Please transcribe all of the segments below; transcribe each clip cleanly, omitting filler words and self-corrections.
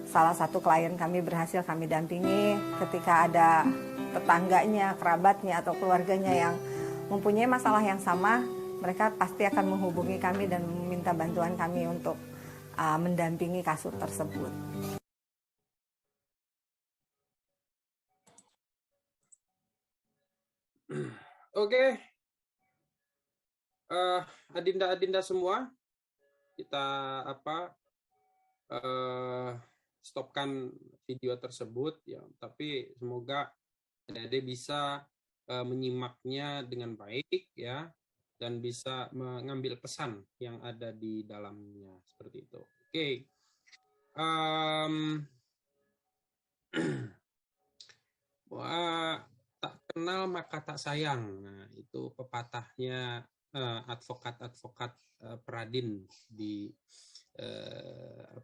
salah satu klien kami berhasil kami dampingi ketika ada tetangganya, kerabatnya, atau keluarganya yang mempunyai masalah yang sama, mereka pasti akan menghubungi kami dan meminta bantuan kami untuk mendampingi kasus tersebut. Oke, adinda-adinda semua, kita stopkan video tersebut ya. Tapi semoga adik-adik bisa menyimaknya dengan baik ya, dan bisa mengambil pesan yang ada di dalamnya seperti itu. Oke. Tak kenal maka tak sayang. Nah, itu pepatahnya advokat-advokat Peradin di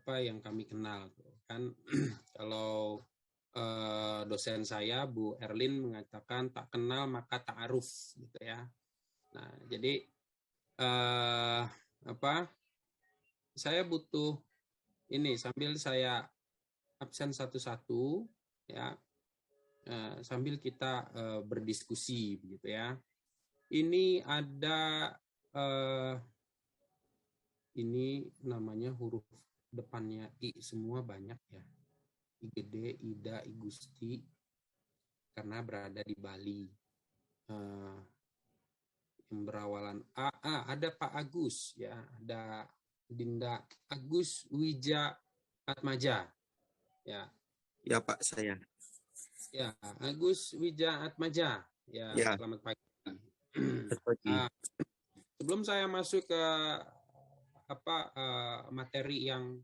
yang kami kenal kan. Kalau dosen saya Bu Erlin mengatakan tak kenal maka tak aruf gitu ya. Nah, jadi saya butuh ini sambil saya absen satu-satu ya, sambil kita berdiskusi begitu ya. Ini ada ini namanya huruf depannya I semua banyak ya. I gede, Ida, I Gusti, karena berada di Bali. Yang berawalan A, ada Pak Agus ya, ada Dinda Agus Wija Atmaja ya. Ya Pak, saya. Ya, Agus Wija Atmaja ya, Ya. selamat pagi. Sebelum saya masuk ke materi yang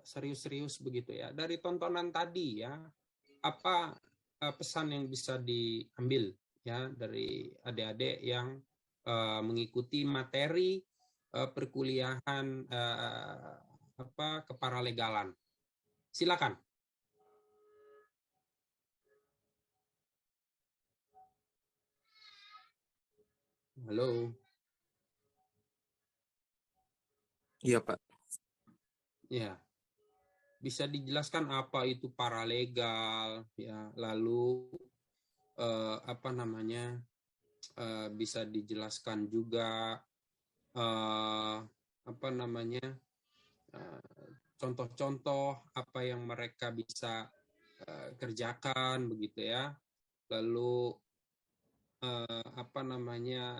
serius-serius begitu ya, dari tontonan tadi ya, apa pesan yang bisa diambil ya dari adik-adik yang mengikuti materi perkuliahan keparalegalan. Silakan. Halo. Iya, Pak. Ya. Bisa dijelaskan apa itu paralegal ya, lalu bisa dijelaskan juga contoh-contoh apa yang mereka bisa kerjakan begitu ya. Lalu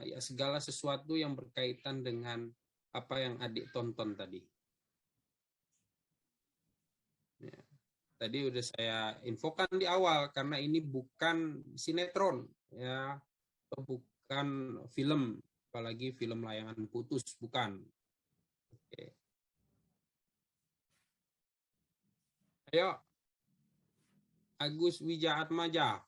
ya segala sesuatu yang berkaitan dengan apa yang adik tonton tadi. Ya. Tadi udah saya infokan di awal karena ini bukan sinetron ya, bukan film, apalagi film layangan putus, bukan. Oke. Ayo, Agus Wija Atmaja.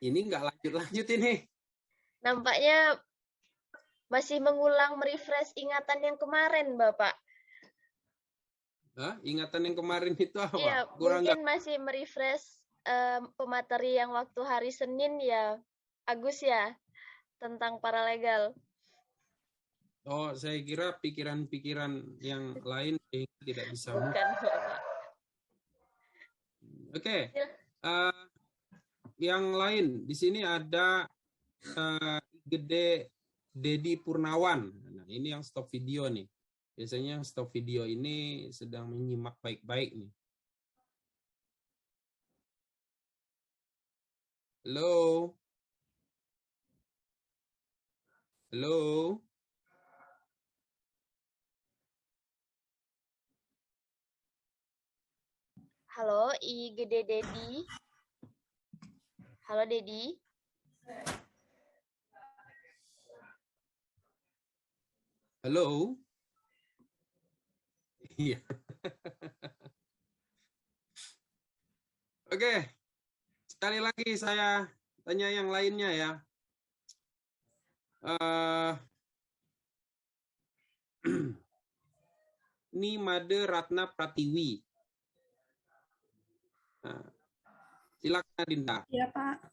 Ini nggak lanjut-lanjut ini. Nampaknya masih mengulang merefresh ingatan yang kemarin, Bapak. Ingatan yang kemarin itu apa? Iya, mungkin masih merefresh pemateri yang waktu hari Senin ya, Agus ya, tentang paralegal. Oh, saya kira pikiran-pikiran yang lain tidak bisa. Bukan, Bapak. Oke. Yang lain di sini ada Gede Dedi Purnawan. Nah, ini yang stop video nih. Biasanya stop video ini sedang menyimak baik-baik nih. Halo. Halo. Halo, I Gede Dedi. Halo, Dedi. Halo? Iya. Oke, sekali lagi saya tanya yang lainnya ya. Nimade Ratna Pratiwi. Nah, silakan Adinda. Iya, Pak.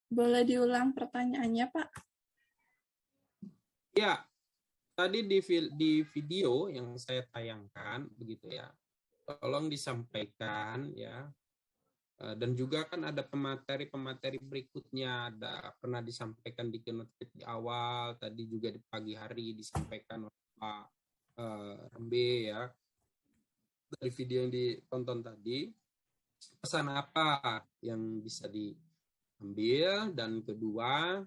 Boleh diulang pertanyaannya, Pak? Ya, tadi di video yang saya tayangkan begitu ya. Tolong disampaikan ya. Dan juga kan ada pemateri-pemateri berikutnya, ada pernah disampaikan di keynote di awal, tadi juga di pagi hari disampaikan oleh Pak Rembe ya, dari video yang ditonton tadi, pesan apa yang bisa diambil, dan kedua,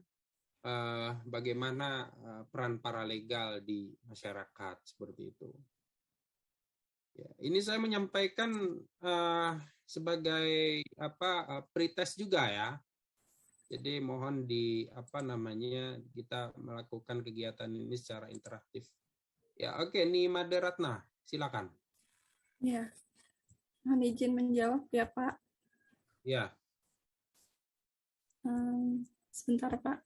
bagaimana peran paralegal di masyarakat, seperti itu. Ya, ini saya menyampaikan sebagai pretest juga ya. Jadi mohon kita melakukan kegiatan ini secara interaktif. Ya, oke, Nimade Ratna, silakan. Ya, mohon izin menjawab ya, Pak. Ya. Sebentar, Pak.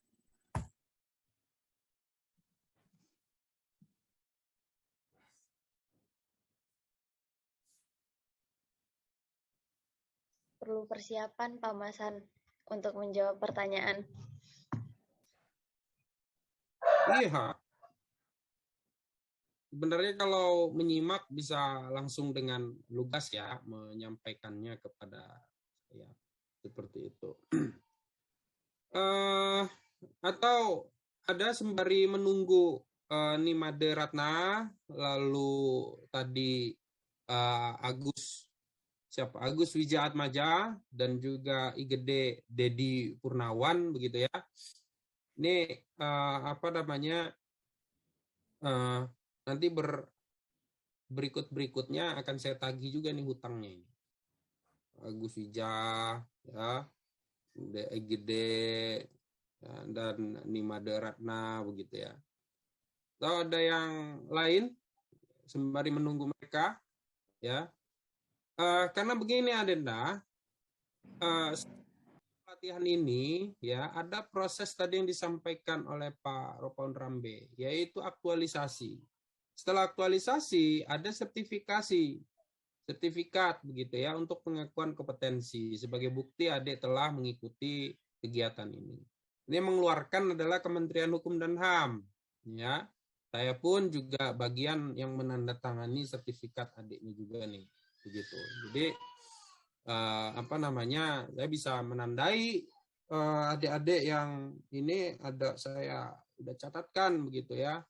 Perlu persiapan Pak Masan untuk menjawab pertanyaan. Iya. Sebenarnya kalau menyimak bisa langsung dengan lugas ya, menyampaikannya kepada saya. Seperti itu. Atau ada sembari menunggu Nimade Ratna, lalu tadi Agus Wijaatmaja dan juga IGD Dedi Purnawan begitu ya. Ini nanti berikutnya akan saya tagih juga nih hutangnya ini. Agus Wija ya, IGD dan Nimade Ratna begitu ya. Atau ada yang lain sembari menunggu mereka ya. Karena begini Adenda, pelatihan ini ya ada proses tadi yang disampaikan oleh Pak Ropaun Rambe, yaitu aktualisasi. Setelah aktualisasi ada sertifikat begitu ya untuk pengakuan kompetensi sebagai bukti adik telah mengikuti kegiatan ini. Ini yang mengeluarkan adalah Kementerian Hukum dan HAM ya. Saya pun juga bagian yang menandatangani sertifikat adiknya juga nih begitu. Jadi saya bisa menandai adik-adik yang ini saya udah catatkan begitu ya.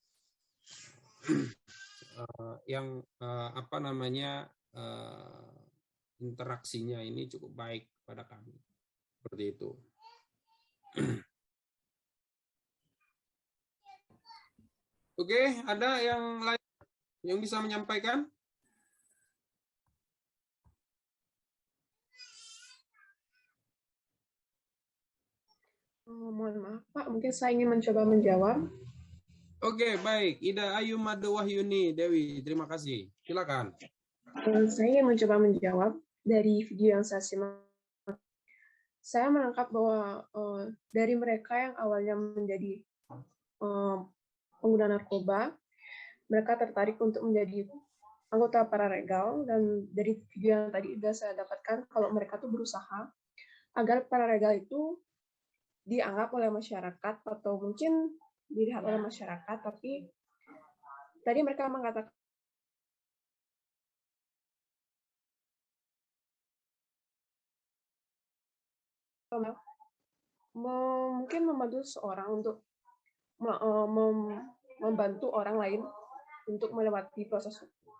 Yang interaksinya ini cukup baik pada kami. Seperti itu. Oke, ada yang lain yang bisa menyampaikan? Mohon maaf Pak, mungkin saya ingin mencoba menjawab. Oke, baik. Ida Ayu Made Wahyuni Dewi, terima kasih. Silakan. Saya ingin mencoba menjawab dari video yang saya simak. Saya menangkap bahwa dari mereka yang awalnya menjadi pengguna narkoba, mereka tertarik untuk menjadi anggota paralegal, dan dari video yang tadi sudah saya dapatkan kalau mereka tuh berusaha agar paralegal itu dianggap oleh masyarakat atau mungkin dilihat oleh masyarakat, tapi tadi mereka mengatakan mungkin membantu seorang untuk membantu orang lain untuk melewati proses hukum.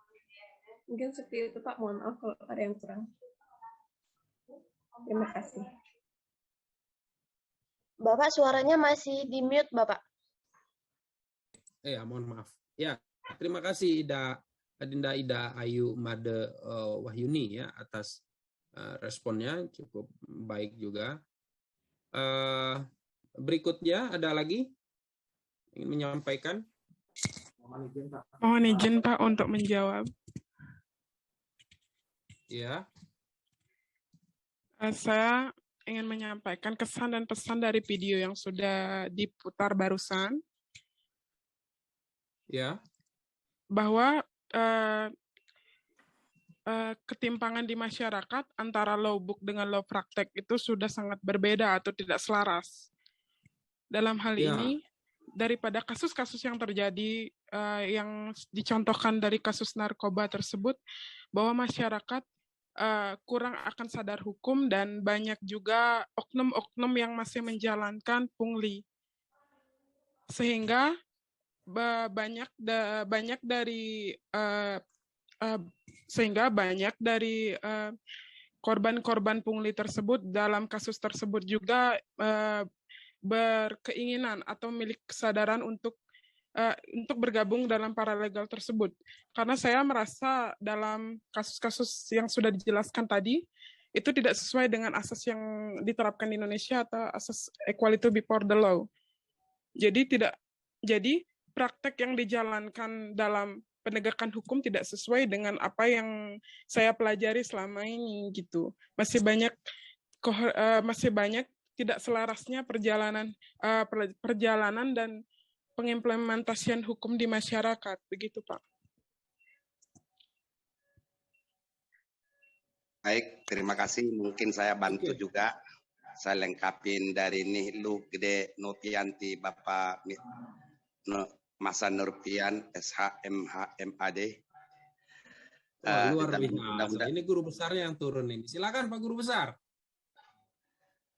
Mungkin seperti itu Pak, mohon maaf kalau ada yang kurang. Terima kasih. Bapak suaranya masih di mute, Bapak. Mohon maaf. Ya, terima kasih Ida Adinda Ida Ayu Made Wahyuni ya atas responnya cukup baik juga. Berikutnya ada lagi ingin menyampaikan? Mohon izin Pak untuk menjawab. Ya. Saya ingin menyampaikan kesan dan pesan dari video yang sudah diputar barusan. Ya. Bahwa ketimpangan di masyarakat antara law book dengan law praktek itu sudah sangat berbeda atau tidak selaras. Dalam hal ini, daripada kasus-kasus yang terjadi yang dicontohkan dari kasus narkoba tersebut, bahwa masyarakat kurang akan sadar hukum dan banyak juga oknum-oknum yang masih menjalankan pungli. Sehingga banyak dari korban-korban pungli tersebut dalam kasus tersebut juga berkeinginan atau milik kesadaran untuk bergabung dalam paralegal tersebut. Karena saya merasa dalam kasus-kasus yang sudah dijelaskan tadi, itu tidak sesuai dengan asas yang diterapkan di Indonesia atau asas equality before the law. Jadi praktek yang dijalankan dalam penegakan hukum tidak sesuai dengan apa yang saya pelajari selama ini gitu. Masih banyak tidak selarasnya perjalanan dan pengimplementasian hukum di masyarakat, begitu Pak. Baik, terima kasih. Mungkin saya bantu juga. Saya lengkapin dari Nihlu Gede Notianti Bapak Masa Nurpian SHMHMAD. Luar biasa. Ini guru besarnya yang turun ini. Silakan Pak Guru Besar.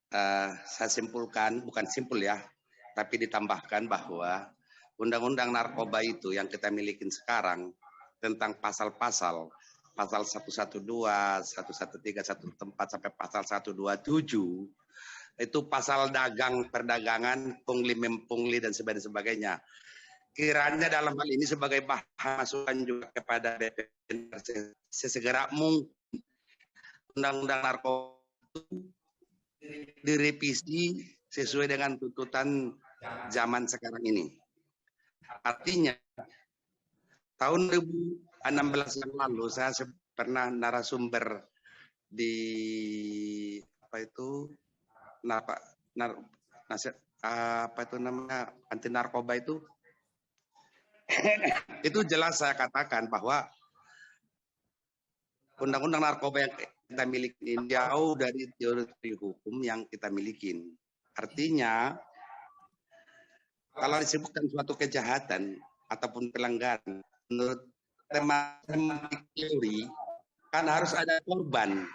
Saya simpulkan, bukan simpul ya, tapi ditambahkan bahwa Undang-Undang Narkoba itu yang kita miliki sekarang tentang pasal-pasal, pasal 112, 113, 114 sampai pasal 127, itu pasal perdagangan, pungli dan sebagainya. Kiranya dalam hal ini sebagai bahan masukan juga kepada BPN sesegera mungkin Undang-Undang Narkoba direvisi sesuai dengan tuntutan zaman sekarang ini. Artinya tahun 2016 yang lalu saya pernah narasumber di anti narkoba itu itu jelas saya katakan bahwa undang-undang narkoba yang kita miliki ini jauh dari teori hukum yang kita miliki. Artinya kalau disebutkan suatu kejahatan ataupun pelanggaran menurut tematik teori kan harus ada korban,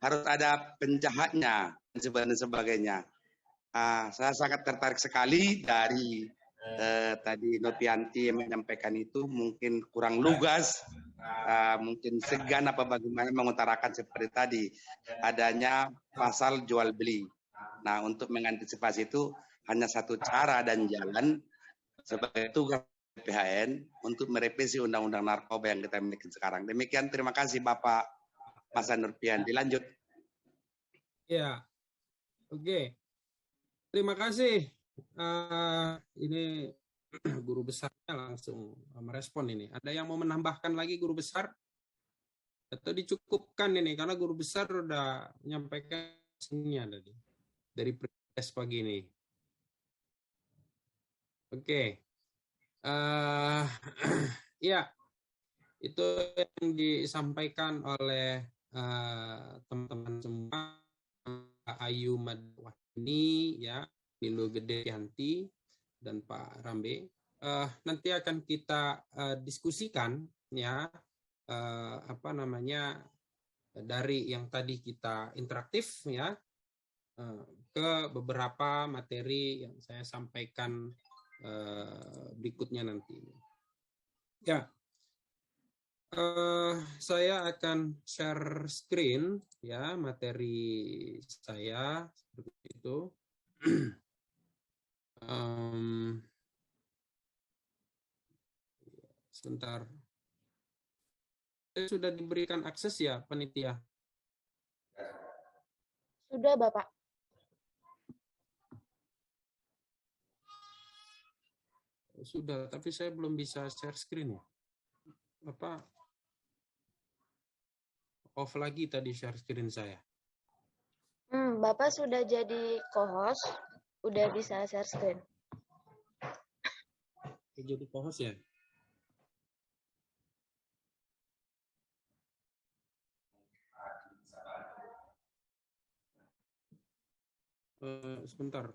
harus ada penjahatnya dan sebagainya. Saya sangat tertarik sekali dari tadi Notianti yang menyampaikan itu mungkin kurang lugas, mungkin segan apa bagaimana mengutarakan seperti tadi adanya pasal jual beli. Nah, untuk mengantisipasi itu hanya satu cara dan jalan sebagai tugas PHN untuk merevisi undang-undang narkoba yang kita miliki sekarang. Demikian, terima kasih Bapak Masa Nurpian. Dilanjut. Ya, oke. Terima kasih. Ini guru besarnya langsung merespon ini. Ada yang mau menambahkan lagi guru besar? Atau dicukupkan ini karena guru besar udah menyampaikan semuanya tadi dari proses pagi ini. Oke. Ya, itu yang disampaikan oleh teman-teman semua. Ayu Madwani, ya, Nilu Gede Yanti, dan Pak Rambe. Nanti akan kita diskusikan, ya, dari yang tadi kita interaktif, ya, ke beberapa materi yang saya sampaikan berikutnya nanti. Ya, saya akan share screen ya materi saya seperti itu. Sebentar. Sudah diberikan akses ya, panitia? Sudah, Bapak. Sudah, tapi saya belum bisa share screen ya. Apa? Off lagi tadi share screen saya. Bapak sudah jadi co-host, udah bisa share screen. Jadi co-host ya? Sebentar.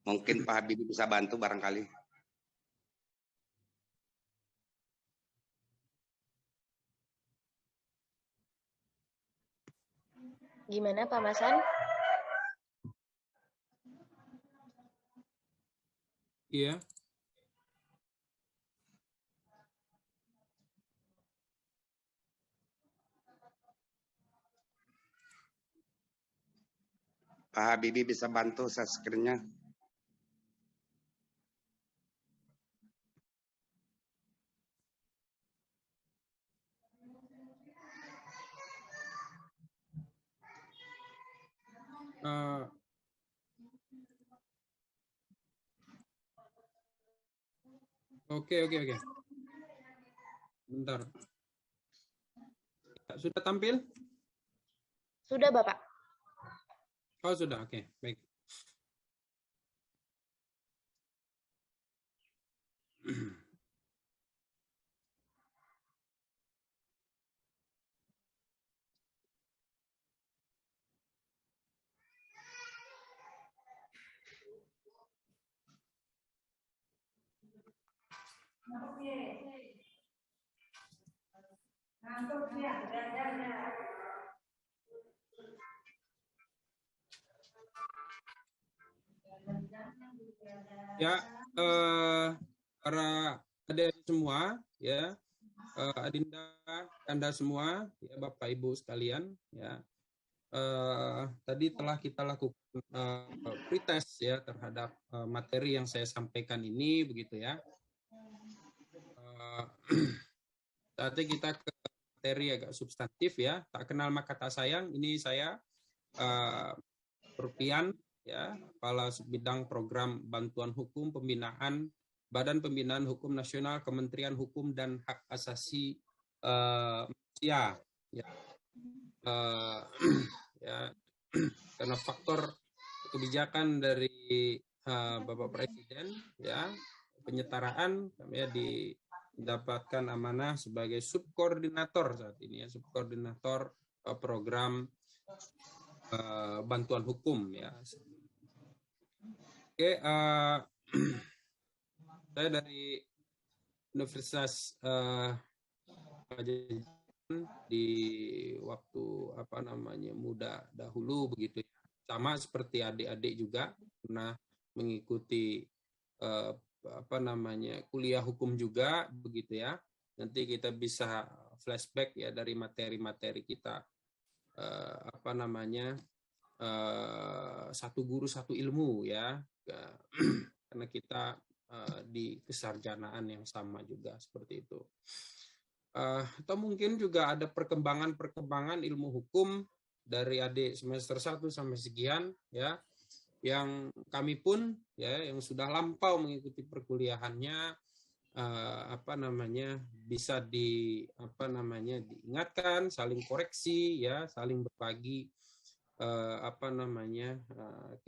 Mungkin Pak Habibie bisa bantu barangkali. Gimana Pak Masan? Iya. Pak Habibie bisa bantu share screen-nya. Oke. Bentar. Sudah tampil? Sudah, Bapak. Oh, sudah. Oke, baik. Ya, para adik semua, ya, Adinda, Anda semua, ya, Bapak Ibu sekalian, ya, tadi telah kita lakukan pretest ya terhadap materi yang saya sampaikan ini, begitu ya. Saatnya kita ke materi agak substantif ya. Tak kenal maka tak sayang. Ini saya Rupian, ya, Kepala Bidang Program Bantuan Hukum Pembinaan Badan Pembinaan Hukum Nasional Kementerian Hukum dan Hak Asasi Manusia. Ya. Ya, karena faktor kebijakan dari Bapak Presiden, ya, penyetaraan, ya, didapatkan amanah sebagai subkoordinator saat ini, ya, subkoordinator program bantuan hukum, ya. Oke, saya dari Universitas di waktu muda dahulu, begitu ya. Sama seperti adik-adik juga pernah mengikuti kuliah hukum juga, begitu ya. Nanti kita bisa flashback ya dari materi-materi kita satu guru satu ilmu ya, karena kita di kesarjanaan yang sama juga seperti itu. Atau mungkin juga ada perkembangan ilmu hukum dari adik semester 1 sampai sekian ya, yang kami pun ya yang sudah lampau mengikuti perkuliahannya bisa diingatkan, saling koreksi ya, saling berbagi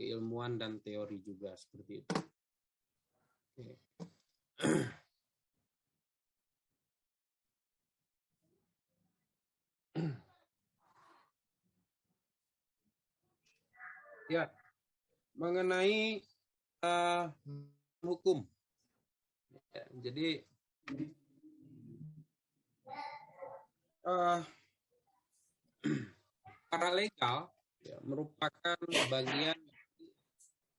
keilmuan dan teori juga seperti itu. Oke. Ya, mengenai hukum. Ya, jadi paralegal ya, merupakan bagian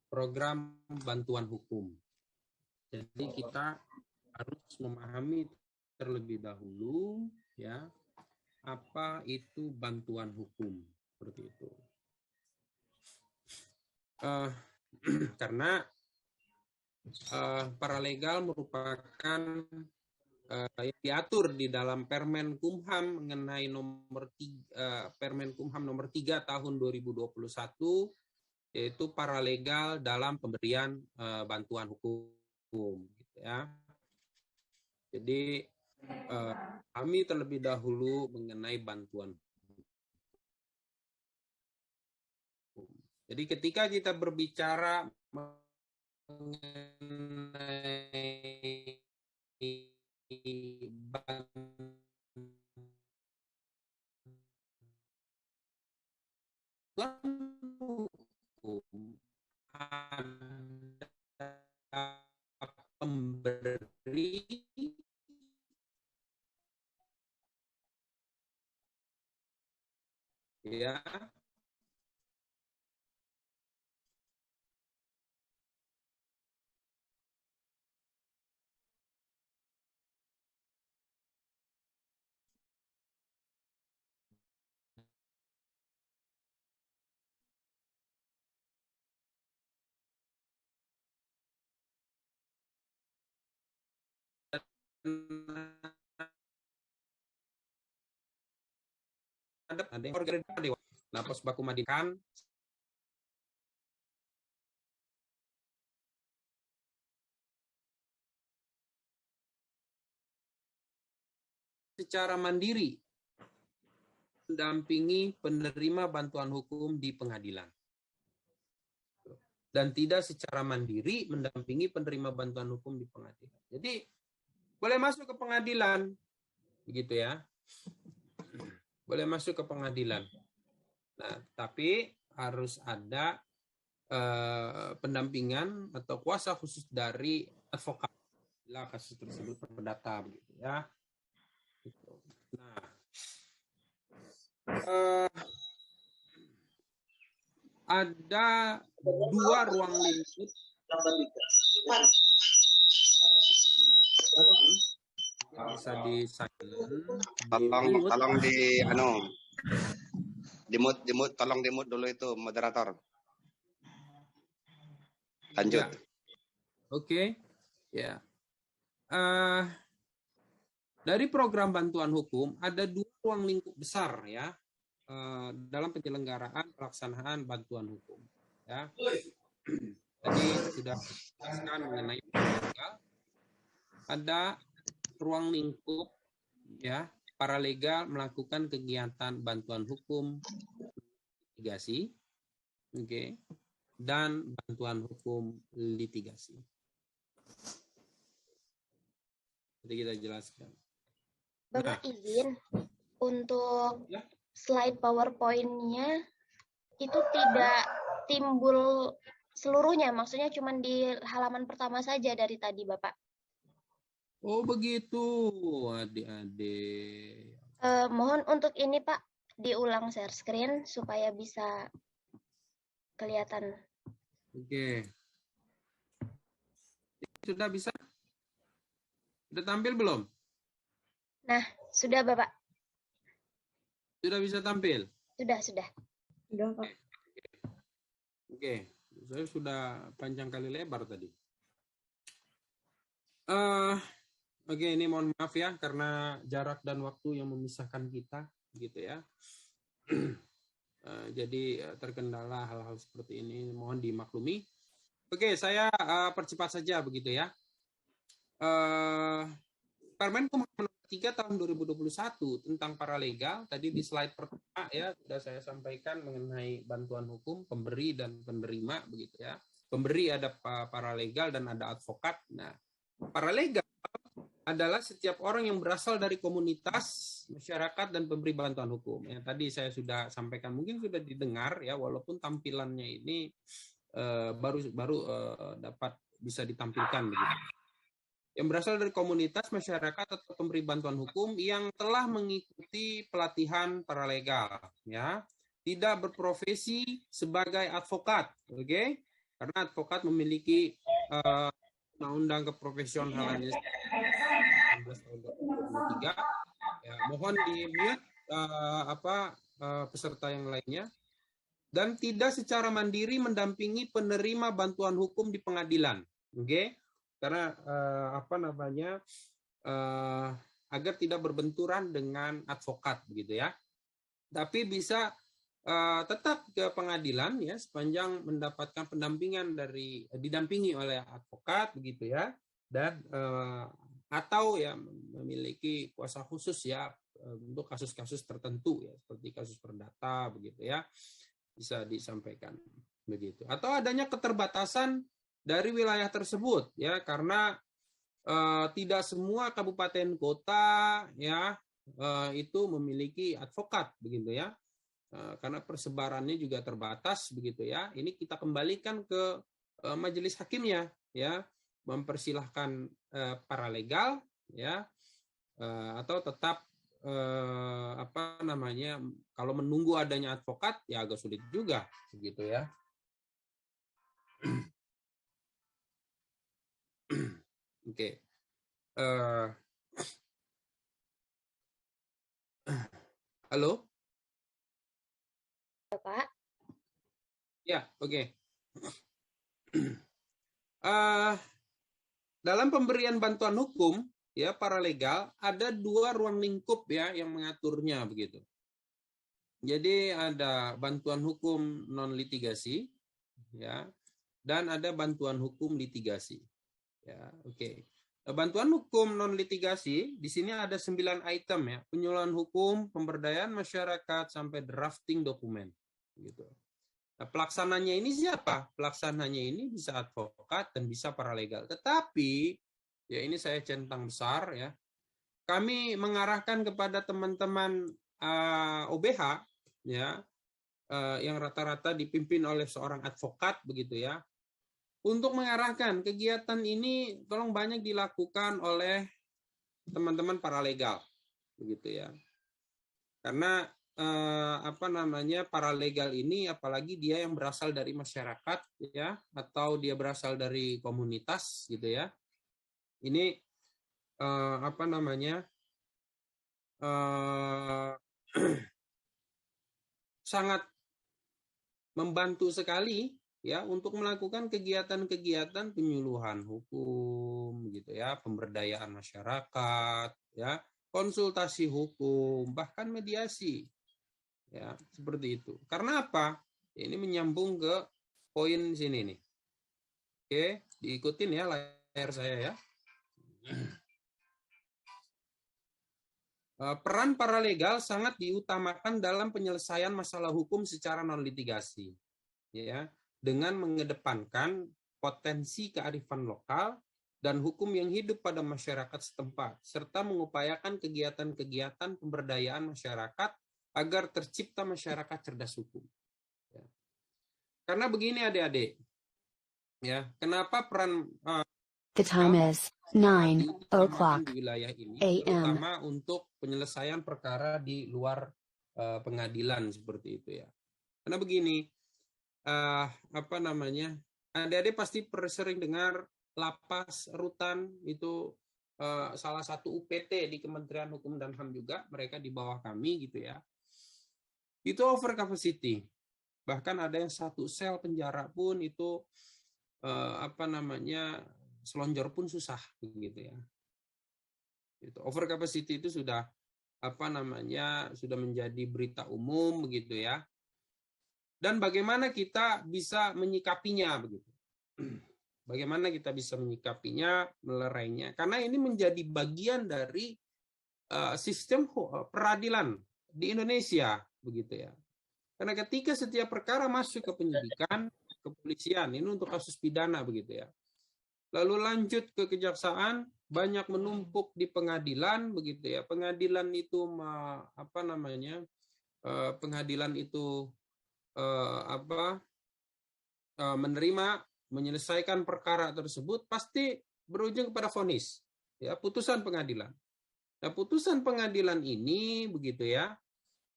program bantuan hukum. Jadi kita harus memahami terlebih dahulu ya apa itu bantuan hukum seperti itu. Karena paralegal merupakan yang diatur di dalam Permen Kumham mengenai Permen Kumham nomor 3 tahun 2021, yaitu paralegal dalam pemberian bantuan hukum, gitu ya. Jadi kami terlebih dahulu mengenai bantuan hukum. Jadi ketika kita berbicara mengenai bantuan hukum, ada pemberi ya, ada yang organisasi dewan. Nah, pos baku madikan secara mandiri mendampingi penerima bantuan hukum di pengadilan, dan tidak secara mandiri mendampingi penerima bantuan hukum di pengadilan. Jadi boleh masuk ke pengadilan, begitu ya, boleh masuk ke pengadilan. Nah, tapi harus ada pendampingan atau kuasa khusus dari advokat bila kasus tersebut perdata, begitu ya. Nah, ada 2 ruang lingkup bisa di tolong tolong di mute dulu itu moderator. Lanjut. Ya. Oke. Ya. Dari program bantuan hukum ada 2 ruang lingkup besar ya dalam penyelenggaraan pelaksanaan bantuan hukum. Ya. Tadi sudah dijelaskan mengenai paralegal. Ada ruang lingkup ya, paralegal melakukan kegiatan bantuan hukum litigasi, oke, dan bantuan hukum litigasi. Jadi kita jelaskan. Bapak izin untuk slide PowerPoint-nya itu tidak timbul seluruhnya, maksudnya cuma di halaman pertama saja dari tadi, Bapak. Oh begitu, adik-adik. Mohon untuk ini, Pak, diulang share screen supaya bisa kelihatan. Oke. Sudah bisa? Sudah tampil belum? Nah, sudah, Bapak. Sudah bisa tampil? Sudah. Sudah, Pak. Oke. Saya sudah panjang kali lebar tadi. Oke, ini mohon maaf ya karena jarak dan waktu yang memisahkan kita, gitu ya. Jadi terkendala hal-hal seperti ini, mohon dimaklumi. Oke, saya percepat saja begitu ya. Permen Kumham nomor 3 tahun 2021 tentang paralegal, tadi di slide pertama ya sudah saya sampaikan mengenai bantuan hukum, pemberi dan penerima begitu ya. Pemberi ada paralegal dan ada advokat. Nah, paralegal adalah setiap orang yang berasal dari komunitas masyarakat dan pemberi bantuan hukum. Yang tadi saya sudah sampaikan, mungkin sudah didengar ya, walaupun tampilannya ini baru dapat bisa ditampilkan begitu. Yang berasal dari komunitas masyarakat atau pemberi bantuan hukum yang telah mengikuti pelatihan paralegal, ya, tidak berprofesi sebagai advokat, oke? Karena advokat memiliki undang-undang keprofesionalan 19/2023. Ya, mohon di-mute peserta yang lainnya, dan tidak secara mandiri mendampingi penerima bantuan hukum di pengadilan, oke? Karena agar tidak berbenturan dengan advokat begitu ya. Tapi bisa tetap ke pengadilan ya sepanjang mendapatkan pendampingan didampingi oleh advokat begitu ya, dan atau ya memiliki kuasa khusus ya untuk kasus-kasus tertentu ya seperti kasus perdata begitu ya, bisa disampaikan begitu. Atau adanya keterbatasan dari wilayah tersebut ya, karena tidak semua kabupaten kota ya itu memiliki advokat begitu ya, karena persebarannya juga terbatas begitu ya. Ini kita kembalikan ke majelis hakimnya ya, mempersilahkan paralegal ya, atau tetap kalau menunggu adanya advokat ya agak sulit juga begitu ya. Oke. Halo? Ya, Pak. Ya, oke. Dalam pemberian bantuan hukum ya paralegal ada 2 ruang lingkup ya yang mengaturnya begitu. Jadi ada bantuan hukum non litigasi ya, dan ada bantuan hukum litigasi. Ya, oke. Bantuan hukum non litigasi di sini ada 9 item ya, penyuluhan hukum, pemberdayaan masyarakat sampai drafting dokumen gitu. Nah, pelaksananya ini siapa? Pelaksananya ini bisa advokat dan bisa paralegal. Tetapi ya ini saya centang besar ya. Kami mengarahkan kepada teman-teman OBH ya, yang rata-rata dipimpin oleh seorang advokat begitu ya, untuk mengarahkan kegiatan ini tolong banyak dilakukan oleh teman-teman paralegal begitu ya. Karena paralegal ini apalagi dia yang berasal dari masyarakat ya, atau dia berasal dari komunitas gitu ya. Ini sangat membantu sekali ya untuk melakukan kegiatan-kegiatan penyuluhan hukum gitu ya, pemberdayaan masyarakat ya, konsultasi hukum, bahkan mediasi ya, seperti itu. Karena apa? Ini menyambung ke poin sini nih. Oke, diikutin ya layar saya ya. Peran paralegal sangat diutamakan dalam penyelesaian masalah hukum secara non litigasi ya, dengan mengedepankan potensi kearifan lokal dan hukum yang hidup pada masyarakat setempat, serta mengupayakan kegiatan-kegiatan pemberdayaan masyarakat agar tercipta masyarakat cerdas hukum. Ya. Karena begini adik-adik, ya, kenapa peran The time is 9 o'clock di wilayah ini, a.m. terutama untuk penyelesaian perkara di luar pengadilan seperti itu ya. Karena begini, adik-adik pasti sering dengar lapas rutan itu salah satu UPT di Kementerian Hukum dan HAM juga, mereka di bawah kami gitu ya. Itu over capacity. Bahkan ada yang 1 sel penjara pun itu selonjor pun susah begitu ya. Itu over capacity itu sudah sudah menjadi berita umum begitu ya. Dan bagaimana kita bisa menyikapinya begitu. Bagaimana kita bisa menyikapinya, melerainya, karena ini menjadi bagian dari sistem peradilan di Indonesia begitu ya. Karena ketika setiap perkara masuk ke penyidikan, kepolisian, ini untuk kasus pidana begitu ya, lalu lanjut ke kejaksaan, banyak menumpuk di pengadilan begitu ya. Pengadilan itu menerima, menyelesaikan perkara tersebut, pasti berujung kepada vonis ya, putusan pengadilan. Nah, putusan pengadilan ini begitu ya,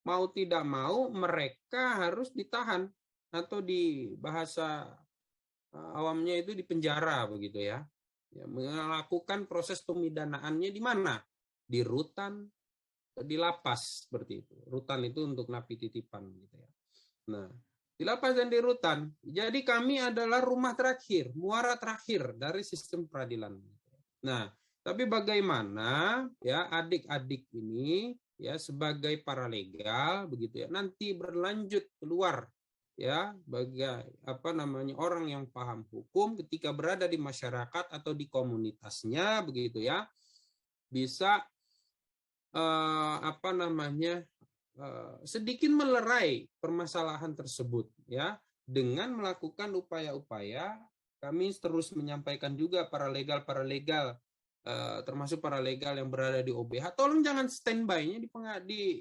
mau tidak mau mereka harus ditahan, atau di bahasa awamnya itu dipenjara begitu ya. Melakukan proses pemidanaannya di mana? Di rutan, di lapas seperti itu. Rutan itu untuk napi titipan gitu ya. Nah, di lapas dan di rutan. Jadi kami adalah rumah terakhir, muara terakhir dari sistem peradilan. Nah, Tapi bagaimana ya adik-adik ini ya sebagai paralegal begitu ya nanti berlanjut keluar ya sebagai orang yang paham hukum ketika berada di masyarakat atau di komunitasnya begitu ya bisa sedikit melerai permasalahan tersebut ya dengan melakukan upaya-upaya. Kami terus menyampaikan juga paralegal termasuk paralegal yang berada di OBH, tolong jangan standby-nya di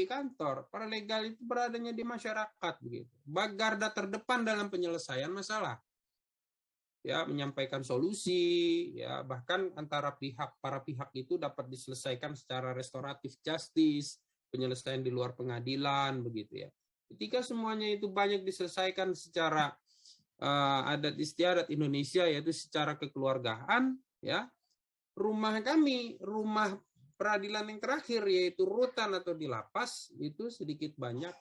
kantor. Paralegal itu beradanya di masyarakat begitu. Garda terdepan dalam penyelesaian masalah. Ya, menyampaikan solusi, ya bahkan antara para pihak itu dapat diselesaikan secara restoratif justice, penyelesaian di luar pengadilan begitu ya. Ketika semuanya itu banyak diselesaikan secara adat istiadat Indonesia yaitu secara kekeluargaan ya. Rumah peradilan yang terakhir yaitu rutan atau di lapas itu sedikit banyak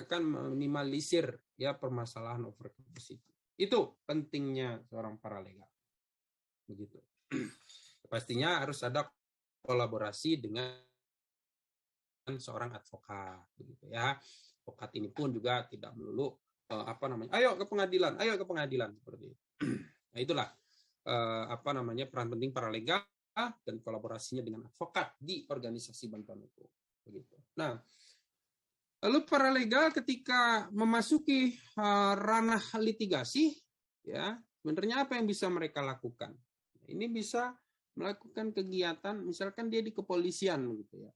akan meminimalisir ya permasalahan over capacity. Itu pentingnya seorang paralegal. Begitu. Pastinya harus ada kolaborasi dengan seorang advokat begitu ya. Advokat ini pun juga tidak melulu ayo ke pengadilan seperti itu. Nah, itulah peran penting paralegal dan kolaborasinya dengan advokat di organisasi bantuan hukum begitu. Nah, lalu paralegal ketika memasuki ranah litigasi ya, sebenarnya apa yang bisa mereka lakukan? Ini bisa melakukan kegiatan misalkan dia di kepolisian begitu ya.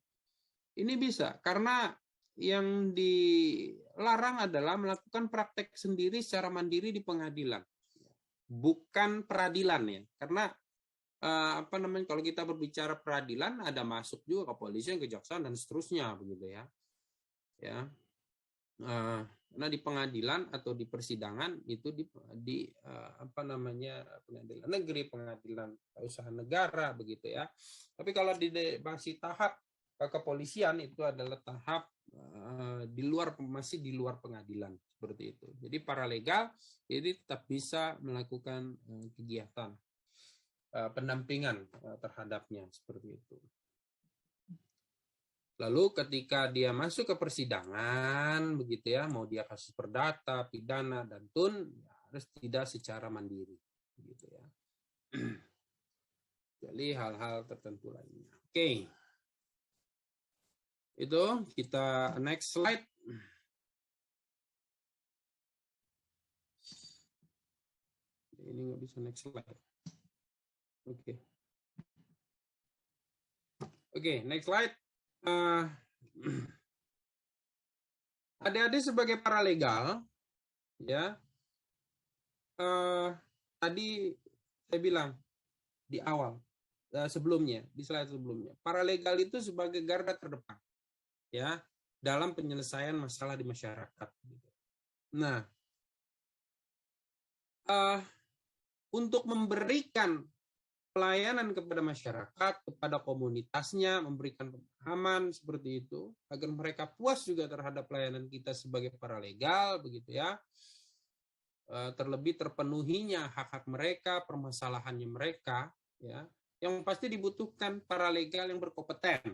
Ini bisa karena yang dilarang adalah melakukan praktek sendiri secara mandiri di pengadilan. Bukan peradilan ya, karena kalau kita berbicara peradilan ada masuk juga kepolisian, kejaksaan dan seterusnya begitu ya. Karena di pengadilan atau di persidangan itu di pengadilan negeri, pengadilan usaha negara begitu ya. Tapi kalau masih tahap kepolisian itu adalah tahap masih di luar pengadilan seperti itu. Jadi paralegal ini tetap bisa melakukan kegiatan pendampingan terhadapnya seperti itu. Lalu ketika dia masuk ke persidangan begitu ya, mau dia kasus perdata, pidana dan tun harus tidak secara mandiri begitu ya. Jadi hal-hal tertentu lainnya. Oke. Itu kita next slide. Ini nggak bisa next slide. Oke, next slide. Adik-adik sebagai paralegal, ya. Tadi saya bilang di awal, sebelumnya di slide sebelumnya, paralegal itu sebagai garda terdepan. Ya, dalam penyelesaian masalah di masyarakat. Nah, untuk memberikan pelayanan kepada masyarakat, kepada komunitasnya, memberikan pemahaman seperti itu, agar mereka puas juga terhadap pelayanan kita sebagai paralegal, begitu ya. Terlebih terpenuhinya hak-hak mereka, permasalahannya mereka, ya. Yang pasti dibutuhkan paralegal yang berkompeten,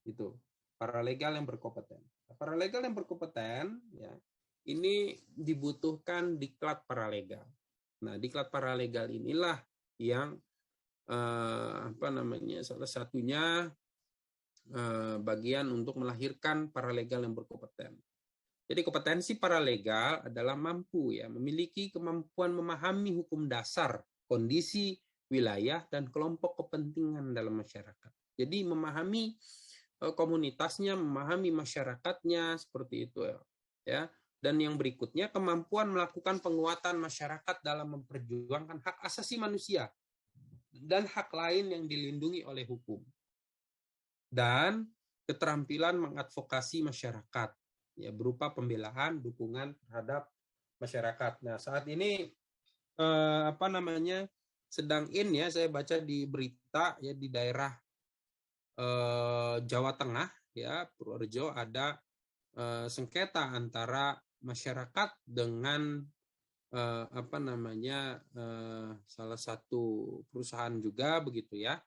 itu paralegal yang berkompeten. Paralegal yang berkompeten ya ini dibutuhkan diklat paralegal. Nah, diklat paralegal inilah yang salah satunya bagian untuk melahirkan paralegal yang berkompeten. Jadi kompetensi paralegal adalah memiliki kemampuan memahami hukum dasar, kondisi, wilayah dan kelompok kepentingan dalam masyarakat. Jadi memahami komunitasnya, memahami masyarakatnya seperti itu ya. Dan yang berikutnya kemampuan melakukan penguatan masyarakat dalam memperjuangkan hak asasi manusia dan hak lain yang dilindungi oleh hukum. Dan keterampilan mengadvokasi masyarakat ya berupa pembelaan, dukungan terhadap masyarakat. Nah, saat ini sedang saya baca di berita ya di daerah Jawa Tengah ya, Purworejo ada sengketa antara masyarakat dengan apa namanya salah satu perusahaan juga begitu ya,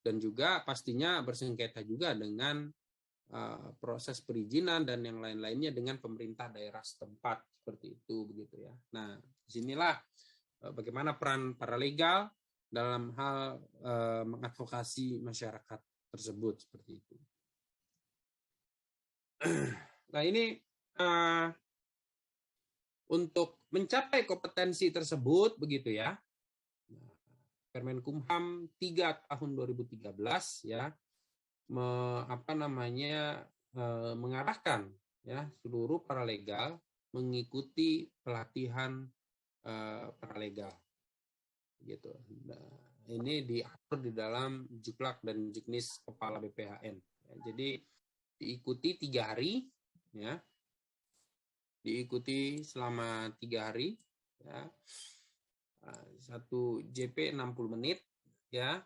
dan juga pastinya bersengketa juga dengan proses perizinan dan yang lain-lainnya dengan pemerintah daerah setempat seperti itu begitu ya. Nah, disinilah bagaimana peran paralegal dalam hal mengadvokasi masyarakat tersebut seperti itu. Nah, ini untuk mencapai kompetensi tersebut begitu ya. Permenkumham 3 tahun 2013 ya mengarahkan ya seluruh paralegal mengikuti pelatihan paralegal gitu. Nah, ini diatur di dalam Juklak dan Juknis Kepala BPHN. Ya, jadi diikuti 3 hari ya. Diikuti selama 3 hari ya. 1 JP 60 menit ya.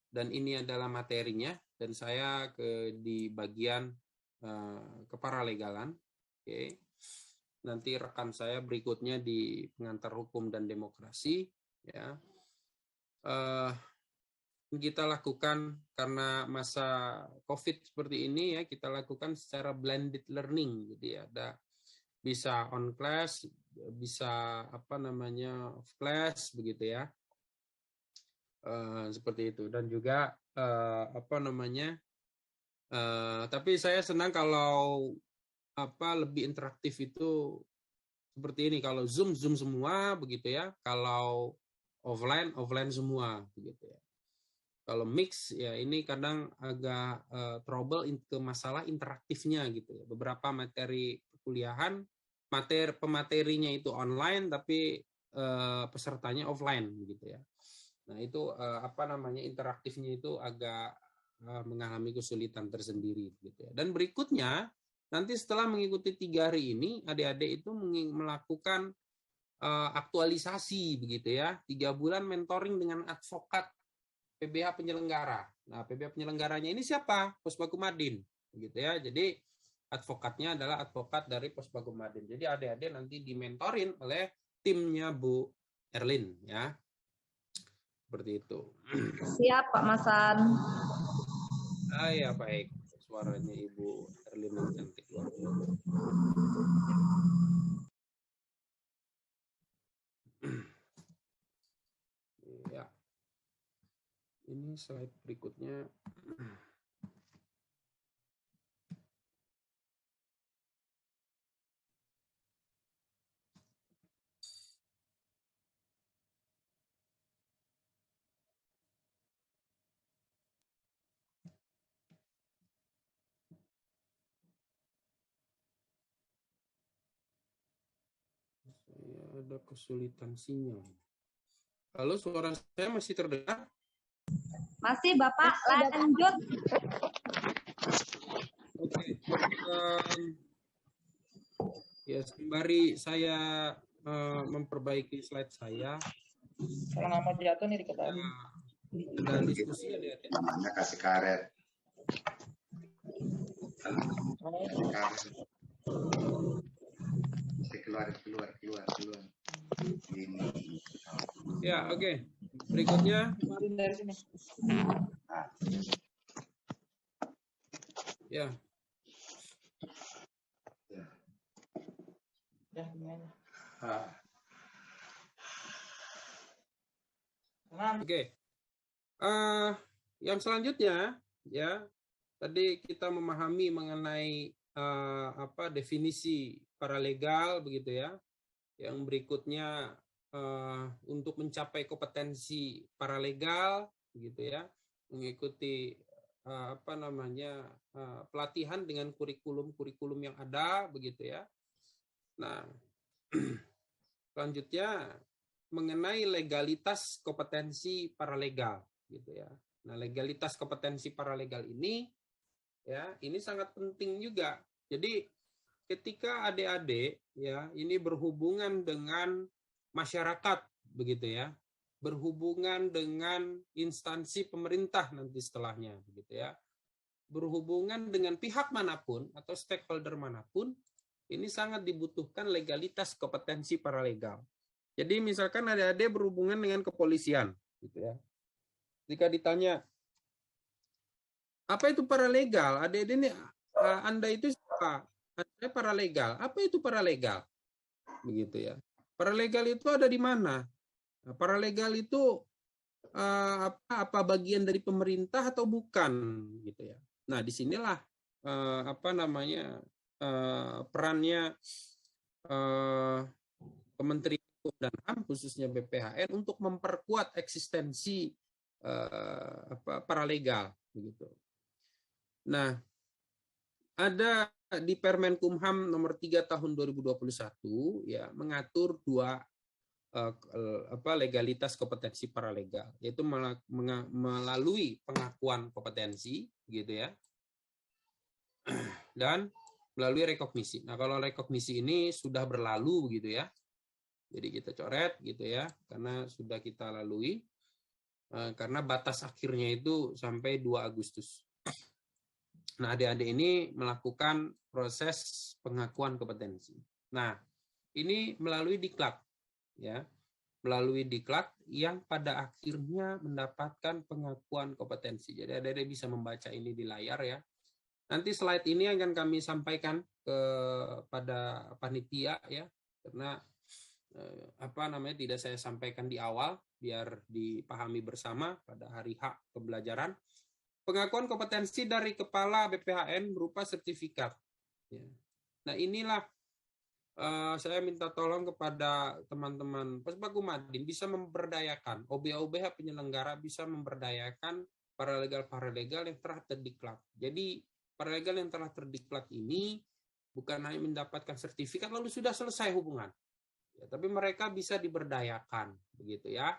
Dan ini adalah materinya dan saya di bagian keparalegalan. Oke. Nanti rekan saya berikutnya di pengantar hukum dan demokrasi ya. Kita lakukan karena masa COVID seperti ini ya, kita lakukan secara blended learning. Jadi ada bisa on class, bisa off class begitu ya. Seperti itu. Dan juga tapi saya senang kalau lebih interaktif itu seperti ini. Kalau Zoom semua begitu ya. Kalau offline semua begitu ya. Kalau mix ya ini kadang agak trouble ke masalah interaktifnya gitu ya. Beberapa materi perkuliahan, pematerinya itu online tapi pesertanya offline begitu ya. Nah, itu interaktifnya itu agak mengalami kesulitan tersendiri gitu ya. Dan berikutnya nanti setelah mengikuti 3 hari ini, adik-adik itu melakukan aktualisasi begitu ya. 3 bulan mentoring dengan advokat PBH penyelenggara. Nah, PBH penyelenggaranya ini siapa? Posbakumadin gitu ya. Jadi advokatnya adalah advokat dari Posbakumadin. Jadi adik-adik nanti dimentorin oleh timnya Bu Erlin ya. Seperti itu. Siap Pak Masan. Ya baik. Suaranya Ibu Erlin yang cantik luar biasa. Ya. Ini slide berikutnya. Ada kesulitan sinyal. Halo, suara saya masih terdengar? Masih Bapak, lanjut. Oke. Ya, sembari saya memperbaiki slide saya. Kalau nggak mau jatuh nih diketahui. Dan diskusi ya. Namanya kasih karet. Keluar. Ini. Ya, oke. Berikutnya. Dari sini. Ya. Ya, gimana? Oke. Yang selanjutnya ya, tadi kita memahami mengenai definisi paralegal begitu ya. Yang berikutnya untuk mencapai kompetensi paralegal begitu ya, mengikuti pelatihan dengan kurikulum yang ada begitu ya. Nah, selanjutnya mengenai legalitas kompetensi paralegal gitu ya. Nah, legalitas kompetensi paralegal ini ya, ini sangat penting juga. Jadi ketika adik-adik ya ini berhubungan dengan masyarakat begitu ya, berhubungan dengan instansi pemerintah nanti setelahnya begitu ya, berhubungan dengan pihak manapun atau stakeholder manapun, ini sangat dibutuhkan legalitas kompetensi paralegal. Jadi misalkan adik-adik berhubungan dengan kepolisian, gitu ya. Jika ditanya apa itu paralegal, adik-adik ini Anda itu siapa? Saya paralegal. Apa itu paralegal? Begitu ya. Paralegal itu ada di mana? Nah, paralegal itu apa bagian dari pemerintah atau bukan, gitu ya. Nah, disinilah perannya Kementerian Hukum dan HAM khususnya BPHN untuk memperkuat eksistensi paralegal, begitu. Nah, ada di Permenkumham nomor 3 tahun 2021 ya mengatur dua legalitas kompetensi paralegal, yaitu melalui pengakuan kompetensi, gitu ya, dan melalui rekognisi. Nah, kalau rekognisi ini sudah berlalu, gitu ya, jadi kita coret, gitu ya, karena sudah kita lalui, karena batas akhirnya itu sampai 2 Agustus. Nah, adik-adik ini melakukan proses pengakuan kompetensi. Nah, ini melalui diklat, ya, melalui diklat yang pada akhirnya mendapatkan pengakuan kompetensi. Jadi adik-adik bisa membaca ini di layar ya. Nanti slide ini akan kami sampaikan kepada panitia ya, karena tidak saya sampaikan di awal biar dipahami bersama pada hari H pembelajaran. Pengakuan kompetensi dari kepala BPHN berupa sertifikat. Ya. Nah, inilah saya minta tolong kepada teman-teman Puspakumadin bisa memberdayakan, OBH penyelenggara bisa memberdayakan paralegal-paralegal yang telah terdiklat. Jadi paralegal yang telah terdiklat ini bukan hanya mendapatkan sertifikat lalu sudah selesai hubungan, ya, tapi mereka bisa diberdayakan, begitu ya,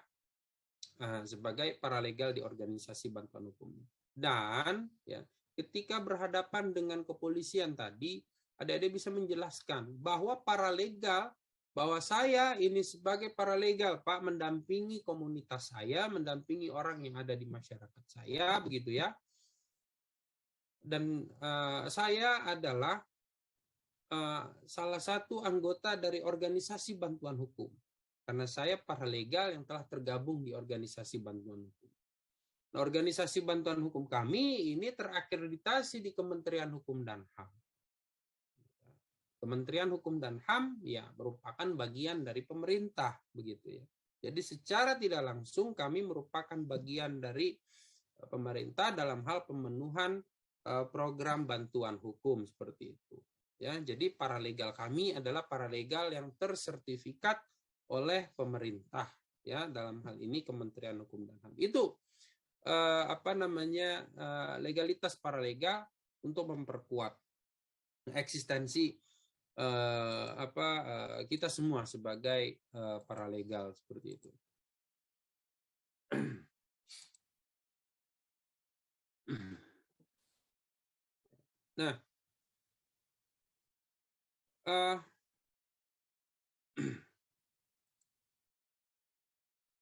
sebagai paralegal di organisasi bantuan hukum. Dan ya, ketika berhadapan dengan kepolisian tadi, adik-adik bisa menjelaskan bahwa paralegal, bahwa saya ini sebagai paralegal, Pak, mendampingi komunitas saya, mendampingi orang yang ada di masyarakat saya, begitu ya. Dan saya adalah salah satu anggota dari organisasi bantuan hukum. Karena saya paralegal yang telah tergabung di organisasi bantuan hukum. Nah, organisasi bantuan hukum kami ini terakreditasi di Kementerian Hukum dan HAM. Kementerian Hukum dan HAM ya merupakan bagian dari pemerintah, begitu ya. Jadi secara tidak langsung kami merupakan bagian dari pemerintah dalam hal pemenuhan program bantuan hukum seperti itu. Ya, jadi paralegal kami adalah paralegal yang tersertifikat oleh pemerintah ya, dalam hal ini Kementerian Hukum dan HAM. Itu legalitas paralegal untuk memperkuat eksistensi kita semua sebagai paralegal seperti itu. Nah,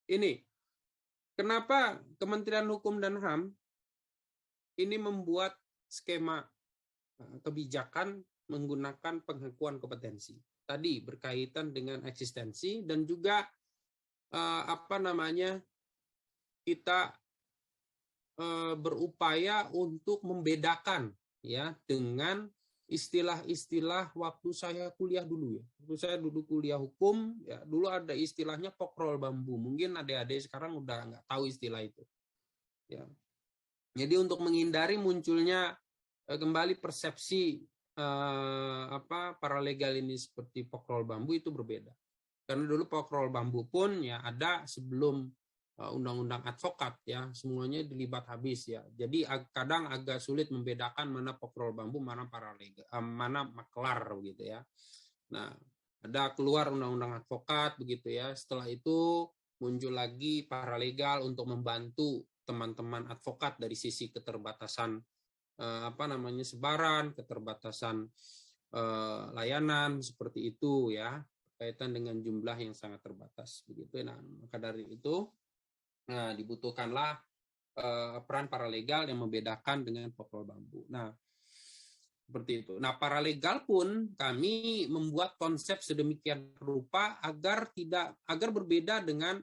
ini kenapa Kementerian Hukum dan HAM ini membuat skema kebijakan menggunakan pengakuan kompetensi. Tadi berkaitan dengan eksistensi dan juga kita berupaya untuk membedakan ya dengan istilah-istilah waktu saya kuliah dulu ya. Waktu saya dulu kuliah hukum ya, dulu ada istilahnya pokrol bambu. Mungkin adik-adik sekarang udah nggak tahu istilah itu. Ya. Jadi untuk menghindari munculnya kembali persepsi paralegal ini seperti pokrol bambu itu berbeda. Karena dulu pokrol bambu pun ya ada sebelum undang-undang advokat ya, semuanya dilibat habis ya. Jadi kadang agak sulit membedakan mana pokrol bambu, mana paralegal, mana maklar begitu ya. Nah, ada keluar undang-undang advokat begitu ya. Setelah itu muncul lagi paralegal untuk membantu teman-teman advokat dari sisi keterbatasan sebaran, keterbatasan layanan seperti itu ya, kaitan dengan jumlah yang sangat terbatas begitu. Nah, maka dari itu dibutuhkanlah peran paralegal yang membedakan dengan pokrol bambu. Nah, Seperti itu. Nah, paralegal pun kami membuat konsep sedemikian rupa agar berbeda dengan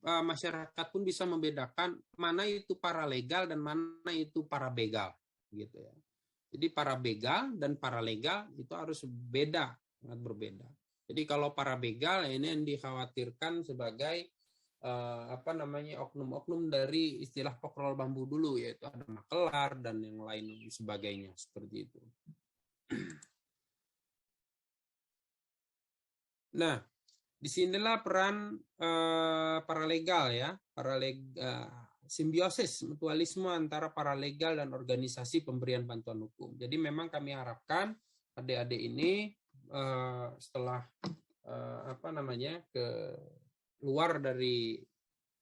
masyarakat pun bisa membedakan mana itu paralegal dan mana itu parabegal, gitu ya. Jadi parabegal dan paralegal itu harus beda, sangat berbeda. Jadi kalau parabegal ini yang dikhawatirkan sebagai oknum-oknum dari istilah pokrol bambu dulu, yaitu ada makelar dan yang lain sebagainya seperti itu. Nah, disinilah peran paralegal ya, simbiosis mutualisme antara paralegal dan organisasi pemberian bantuan hukum. Jadi memang kami harapkan adik-adik ini setelah keluar dari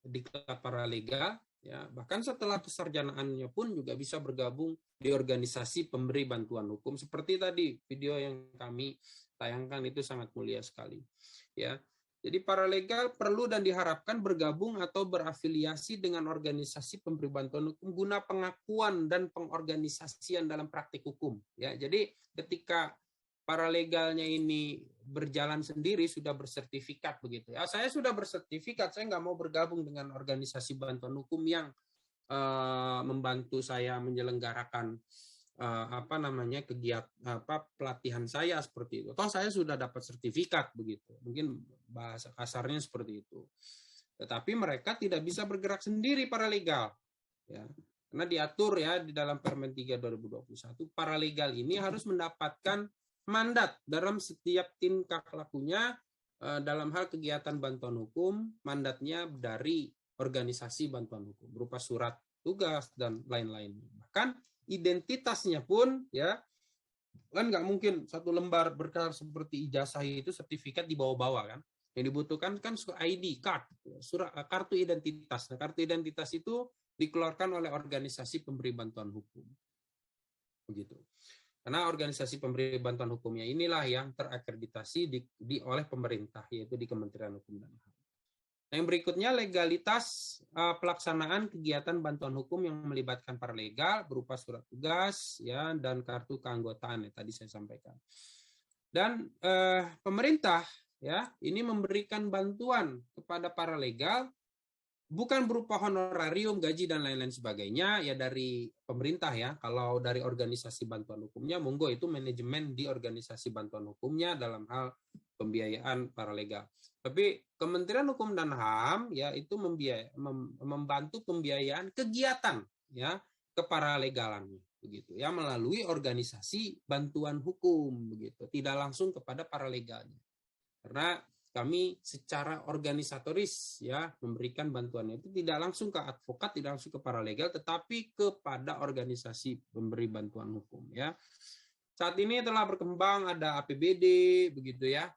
diklat paralegal, ya bahkan setelah kesarjanaannya pun juga bisa bergabung di organisasi pemberi bantuan hukum seperti tadi video yang kami tayangkan itu sangat mulia sekali, ya. Jadi paralegal perlu dan diharapkan bergabung atau berafiliasi dengan organisasi pemberi bantuan hukum guna pengakuan dan pengorganisasian dalam praktik hukum, ya. Jadi ketika paralegalnya ini berjalan sendiri, sudah bersertifikat begitu ya. Saya sudah bersertifikat, saya nggak mau bergabung dengan organisasi bantuan hukum yang membantu saya menyelenggarakan pelatihan saya seperti itu. Toh saya sudah dapat sertifikat begitu. Mungkin bahasa kasarnya seperti itu. Tetapi mereka tidak bisa bergerak sendiri paralegal, ya. Karena diatur ya di dalam Permen 3 2021, paralegal ini harus mendapatkan mandat dalam setiap tingkah lakunya dalam hal kegiatan bantuan hukum, mandatnya dari organisasi bantuan hukum berupa surat tugas dan lain-lain. Bahkan identitasnya pun ya kan nggak mungkin satu lembar berkas seperti ijazah itu sertifikat dibawa-bawa kan. Yang dibutuhkan kan ID card, surat kartu identitas. Nah, kartu identitas itu dikeluarkan oleh organisasi pemberi bantuan hukum. Begitu. Karena organisasi pemberi bantuan hukumnya inilah yang terakreditasi oleh pemerintah, yaitu di Kementerian Hukum dan HAM. Nah, yang berikutnya legalitas pelaksanaan kegiatan bantuan hukum yang melibatkan paralegal berupa surat tugas ya dan kartu keanggotaan yang tadi saya sampaikan. Dan pemerintah ya ini memberikan bantuan kepada paralegal bukan berupa honorarium, gaji dan lain-lain sebagainya ya dari pemerintah ya. Kalau dari organisasi bantuan hukumnya, monggo itu manajemen di organisasi bantuan hukumnya dalam hal pembiayaan paralegal. Tapi Kementerian Hukum dan HAM ya itu membantu pembiayaan kegiatan ya keparalegalannya begitu ya melalui organisasi bantuan hukum begitu, tidak langsung kepada paralegalnya. Karena kami secara organisatoris ya memberikan bantuannya itu tidak langsung ke advokat, tidak langsung ke paralegal, tetapi kepada organisasi pemberi bantuan hukum ya. Saat ini telah berkembang ada APBD begitu ya.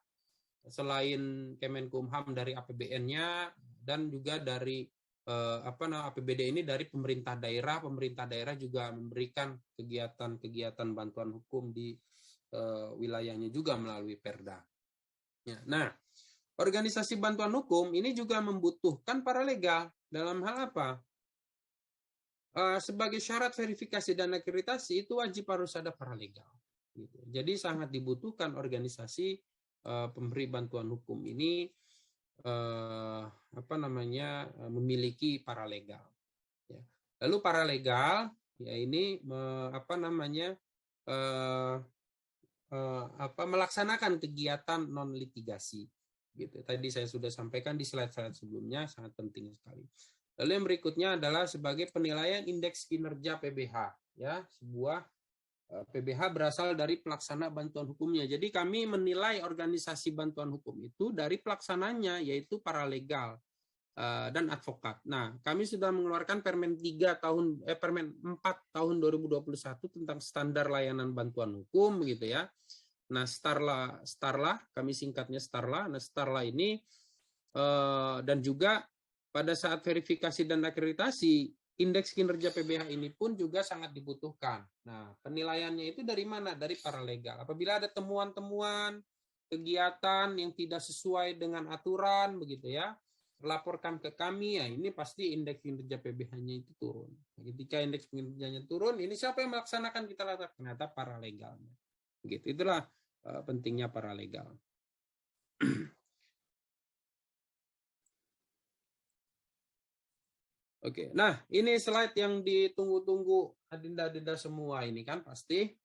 Selain Kemenkumham dari APBN-nya dan juga dari APBD ini dari pemerintah daerah juga memberikan kegiatan-kegiatan bantuan hukum di wilayahnya juga melalui Perda. Ya, nah, organisasi bantuan hukum ini juga membutuhkan paralegal dalam hal apa? Sebagai syarat verifikasi dan akreditasi itu wajib harus ada paralegal. Gitu. Jadi sangat dibutuhkan organisasi pemberi bantuan hukum ini memiliki paralegal. Ya. Lalu paralegal ya ini melaksanakan kegiatan non litigasi. Gitu. Tadi saya sudah sampaikan di slide-slide sebelumnya, sangat penting sekali. Lalu yang berikutnya adalah sebagai penilaian indeks kinerja PBH, ya sebuah PBH berasal dari pelaksana bantuan hukumnya. Jadi kami menilai organisasi bantuan hukum itu dari pelaksananya, yaitu paralegal dan advokat. Nah, kami sudah mengeluarkan Permen 4 tahun 2021 tentang standar layanan bantuan hukum, begitu ya. Nah, Starla, kami singkatnya Starla. Nah, Starla ini dan juga pada saat verifikasi dan akreditasi, indeks kinerja PBH ini pun juga sangat dibutuhkan. Nah, penilaiannya itu dari mana? Dari paralegal. Apabila ada temuan-temuan kegiatan yang tidak sesuai dengan aturan, begitu ya, laporkan ke kami, ya ini pasti indeks kinerja PBH-nya itu turun. Ketika indeks kinerjanya turun, ini siapa yang melaksanakan? Kita lakukan, ternyata paralegalnya. Gitu. Itulah pentingnya paralegal. Oke, nah ini slide yang ditunggu-tunggu adinda-adinda semua ini kan pasti.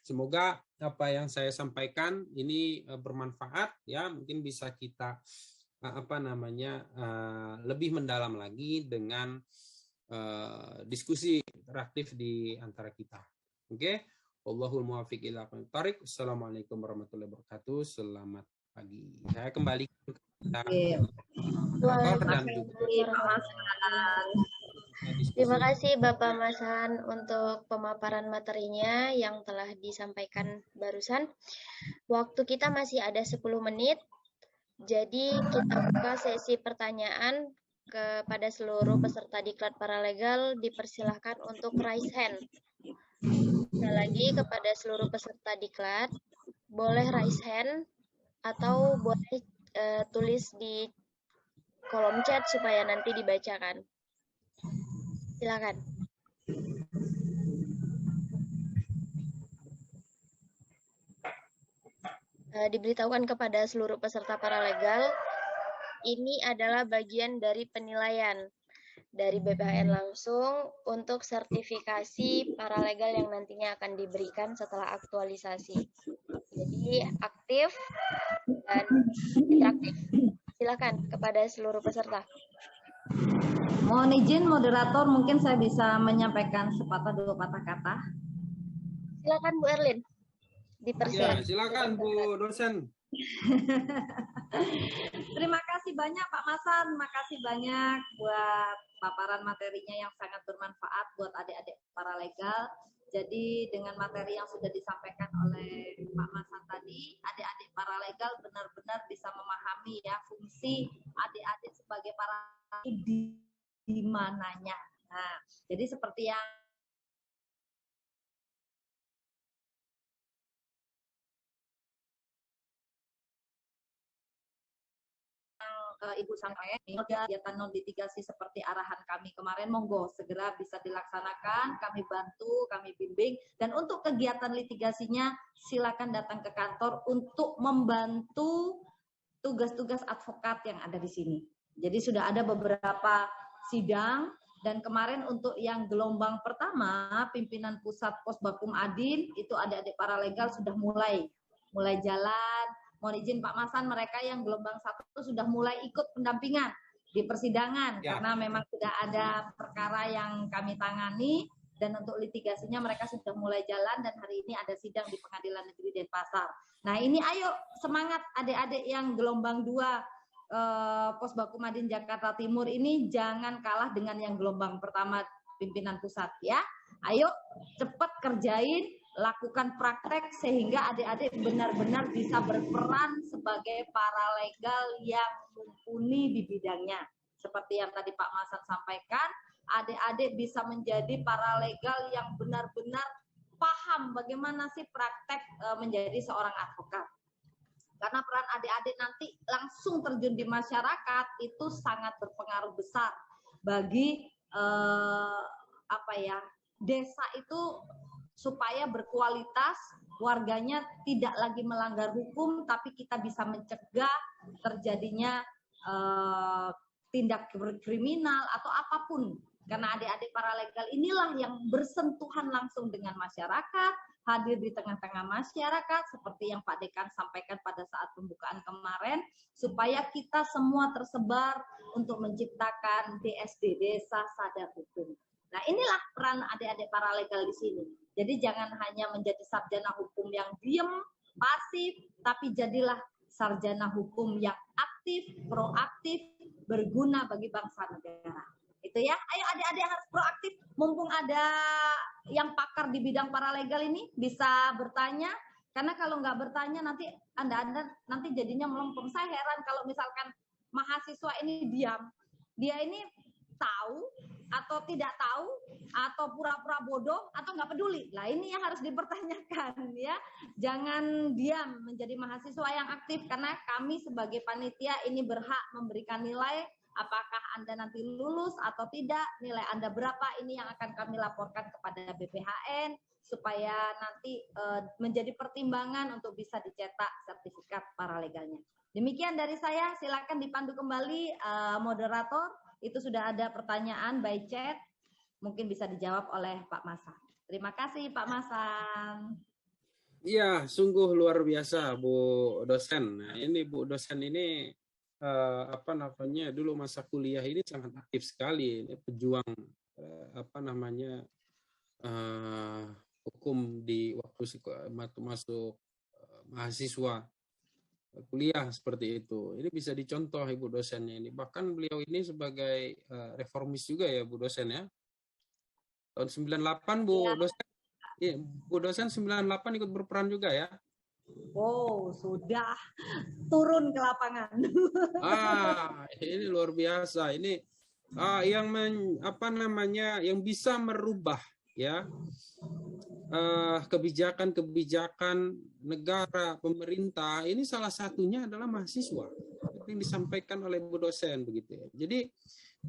Semoga apa yang saya sampaikan ini bermanfaat ya, mungkin bisa kita lebih mendalam lagi dengan diskusi interaktif di antara kita. Oke, wallahul muwaffiq ila aqwamit thoriq. Assalamualaikum warahmatullahi wabarakatuh. Selamat pagi. Saya kembali ke Terima kasih Bapak Masan untuk pemaparan materinya yang telah disampaikan barusan. Waktu kita masih ada 10 menit, jadi kita buka sesi pertanyaan kepada seluruh peserta diklat paralegal. Dipersilahkan untuk raise hand. Sekali lagi kepada seluruh peserta diklat, boleh raise hand atau boleh tulis di kolom chat supaya nanti dibacakan. Silakan. Diberitahukan kepada seluruh peserta paralegal, ini adalah bagian dari penilaian dari BPHN langsung untuk sertifikasi paralegal yang nantinya akan diberikan setelah aktualisasi. Jadi aktif dan interaktif. Silakan kepada seluruh peserta. Mohon izin moderator, mungkin saya bisa menyampaikan sepatah dua patah kata. Silakan Bu Erlin. Ya, silakan Bu dosen. Terima kasih banyak Pak Masan, makasih banyak buat paparan materinya yang sangat bermanfaat buat adik-adik paralegal. Jadi dengan materi yang sudah disampaikan oleh Pak Masan tadi, adik-adik paralegal benar-benar bisa memahami ya fungsi adik-adik sebagai paralegal di mananya. Nah, jadi seperti yang Ibu sampaikan, kegiatan non litigasi seperti arahan kami kemarin, monggo segera bisa dilaksanakan, kami bantu, kami bimbing, dan untuk kegiatan litigasinya silakan datang ke kantor untuk membantu tugas-tugas advokat yang ada di sini. Jadi sudah ada beberapa sidang, dan kemarin untuk yang gelombang pertama, pimpinan pusat Posbakum Adin, itu adik-adik paralegal sudah mulai jalan. Mohon izin Pak Masan, mereka yang gelombang 1 sudah mulai ikut pendampingan di persidangan ya. Karena memang sudah ada perkara yang kami tangani, dan untuk litigasinya mereka sudah mulai jalan, dan hari ini ada sidang di Pengadilan Negeri Denpasar. Nah ini ayo semangat adik-adik yang gelombang 2 Posbakum Adin Jakarta Timur ini, jangan kalah dengan yang gelombang pertama pimpinan pusat ya. Ayo cepat kerjain, lakukan praktek sehingga adik-adik benar-benar bisa berperan sebagai paralegal yang mumpuni di bidangnya. Seperti yang tadi Pak Masan sampaikan, adik-adik bisa menjadi paralegal yang benar-benar paham bagaimana sih praktek menjadi seorang advokat. Karena peran adik-adik nanti langsung terjun di masyarakat itu sangat berpengaruh besar bagi desa itu supaya berkualitas, warganya tidak lagi melanggar hukum, tapi kita bisa mencegah terjadinya tindak kriminal atau apapun. Karena adik-adik paralegal inilah yang bersentuhan langsung dengan masyarakat, hadir di tengah-tengah masyarakat, seperti yang Pak Dekan sampaikan pada saat pembukaan kemarin, supaya kita semua tersebar untuk menciptakan DSD, Desa Sadar Hukum. Nah inilah peran adik-adik paralegal di sini. Jadi jangan hanya menjadi sarjana hukum yang diem, pasif, tapi jadilah sarjana hukum yang aktif, proaktif, berguna bagi bangsa negara. Itu ya, ayo adik-adik harus proaktif. Mumpung ada yang pakar di bidang paralegal ini bisa bertanya. Karena kalau nggak bertanya nanti anda nanti jadinya melempem. Saya heran kalau misalkan mahasiswa ini diam. Dia ini tahu atau tidak tahu atau pura-pura bodoh atau nggak peduli. Lah ini yang harus dipertanyakan ya. Jangan diam menjadi mahasiswa yang aktif karena kami sebagai panitia ini berhak memberikan nilai. Apakah Anda nanti lulus atau tidak, nilai Anda berapa, ini yang akan kami laporkan kepada BPHN supaya nanti menjadi pertimbangan untuk bisa dicetak sertifikat paralegalnya. Demikian dari saya, silakan dipandu kembali moderator. Itu sudah ada pertanyaan by chat, mungkin bisa dijawab oleh Pak Masan. Terima kasih Pak Masan. Iya, sungguh luar biasa Bu dosen. Nah, ini Bu dosen ini apa namanya, dulu masa kuliah ini sangat aktif sekali, ini pejuang apa namanya hukum di waktu masuk mahasiswa kuliah seperti itu. Ini bisa dicontoh Ibu dosennya ini. Bahkan beliau ini sebagai reformis juga ya Bu dosen ya. Tahun 98 Bu dosen. Ya, Bu dosen 98 ikut berperan juga ya. Wow, sudah turun ke lapangan. Ini luar biasa. Ini yang apa namanya, yang bisa merubah ya kebijakan-kebijakan negara, pemerintah. Ini salah satunya adalah mahasiswa. Yang disampaikan oleh Bu dosen begitu ya. Jadi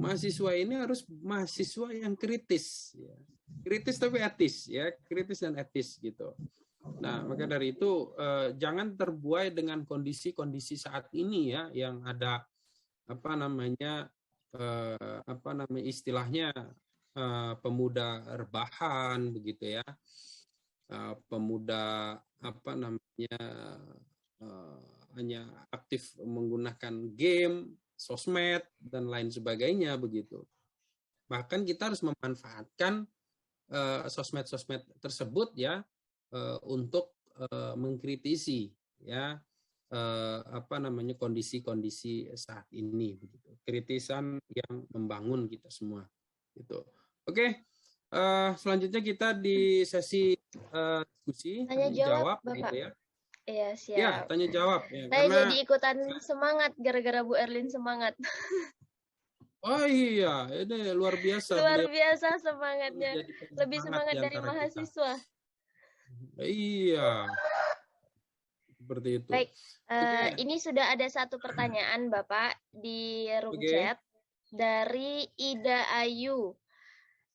mahasiswa ini harus mahasiswa yang kritis ya. Kritis tapi etis ya, kritis dan etis gitu. Nah, maka dari itu jangan terbuai dengan kondisi-kondisi saat ini ya, yang ada apa namanya istilahnya pemuda rebahan begitu ya, pemuda apa namanya hanya aktif menggunakan game, sosmed dan lain sebagainya begitu. Bahkan kita harus memanfaatkan sosmed-sosmed tersebut ya. Untuk mengkritisi ya apa namanya kondisi-kondisi saat ini begitu. Kritisan yang membangun kita semua gitu. Oke, selanjutnya kita di sesi diskusi tanya jawab gitu ya. Iya, siap. Ya, tanya jawab ya. Saya jadi ikutan semangat gara-gara Bu Erlin semangat. Oh iya, ini luar biasa. Luar biasa semangatnya. Lebih semangat dari mahasiswa. Iya, seperti itu. Baik, ini sudah ada satu pertanyaan Bapak di room chat dari Ida Ayu.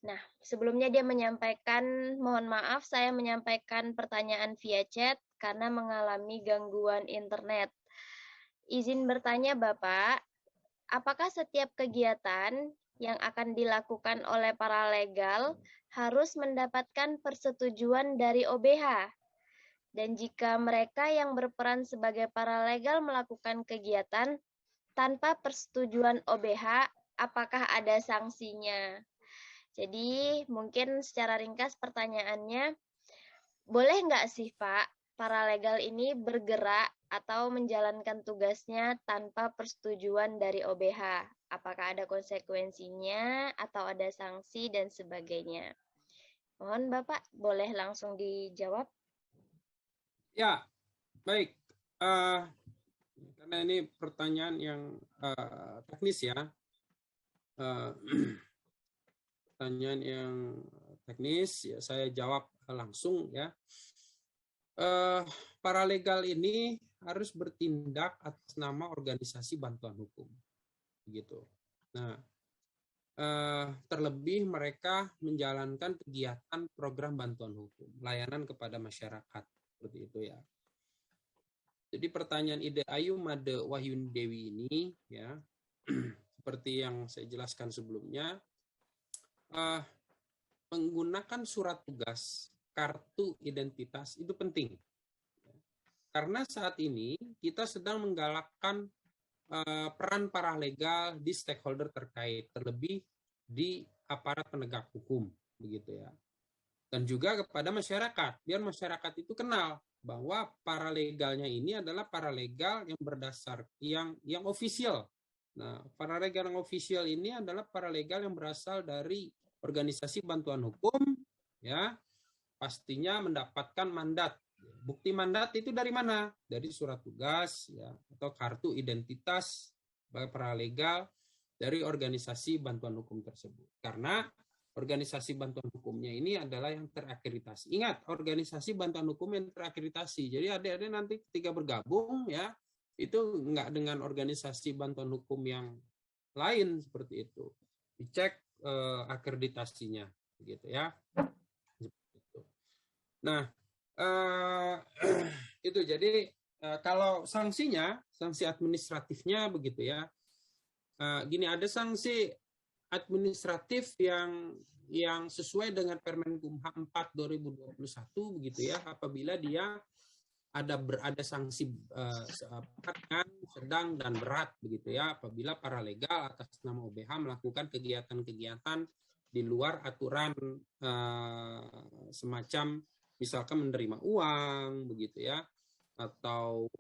Nah, sebelumnya dia menyampaikan, mohon maaf saya menyampaikan pertanyaan via chat karena mengalami gangguan internet. Izin bertanya Bapak, apakah setiap kegiatan yang akan dilakukan oleh paralegal harus mendapatkan persetujuan dari OBH? Dan jika mereka yang berperan sebagai paralegal melakukan kegiatan tanpa persetujuan OBH, apakah ada sanksinya? Jadi mungkin secara ringkas pertanyaannya, boleh nggak sih Pak paralegal ini bergerak atau menjalankan tugasnya tanpa persetujuan dari OBH? Apakah ada konsekuensinya atau ada sanksi dan sebagainya? Mohon Bapak boleh langsung dijawab. Ya, baik. Karena ini pertanyaan yang teknis ya. Pertanyaan yang teknis, ya saya jawab langsung ya. Paralegal ini harus bertindak atas nama organisasi bantuan hukum, begitu. Nah, terlebih mereka menjalankan kegiatan program bantuan hukum, layanan kepada masyarakat, seperti itu ya. Jadi pertanyaan Ida Ayu Made Wahyuni Dewi ini ya, seperti yang saya jelaskan sebelumnya, menggunakan surat tugas, kartu identitas itu penting. Karena saat ini kita sedang menggalakkan peran paralegal di stakeholder terkait, terlebih di aparat penegak hukum, begitu ya. Dan juga kepada masyarakat, biar masyarakat itu kenal bahwa paralegalnya ini adalah paralegal yang berdasar yang official. Nah, paralegal yang official ini adalah paralegal yang berasal dari organisasi bantuan hukum, ya, pastinya mendapatkan mandat. Bukti mandat itu dari mana? Dari surat tugas, ya, atau kartu identitas bagi paralegal dari organisasi bantuan hukum tersebut. Karena organisasi bantuan hukumnya ini adalah yang terakreditasi. Ingat, organisasi bantuan hukum yang terakreditasi. Jadi adik-adik nanti ketika bergabung ya, itu enggak dengan organisasi bantuan hukum yang lain seperti itu. Dicek akreditasinya gitu ya. Nah, itu jadi kalau sanksinya, sanksi administratifnya begitu ya. Gini, ada sanksi administratif yang sesuai dengan Permenkumham 4 2021 begitu ya, apabila dia ada sanksi ringan, sedang dan berat begitu ya, apabila paralegal atas nama OBH melakukan kegiatan-kegiatan di luar aturan semacam misalkan menerima uang begitu ya, atau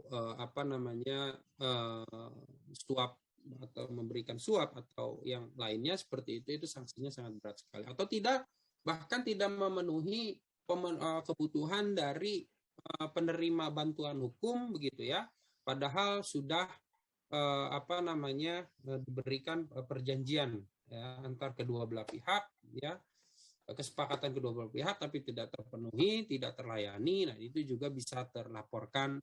suap atau memberikan suap atau yang lainnya seperti itu sanksinya sangat berat sekali, atau bahkan tidak memenuhi kebutuhan dari penerima bantuan hukum begitu ya, padahal sudah diberikan perjanjian ya, antar kedua belah pihak ya, kesepakatan kedua belah pihak tapi tidak terpenuhi, tidak terlayani. Nah, itu juga bisa terlaporkan,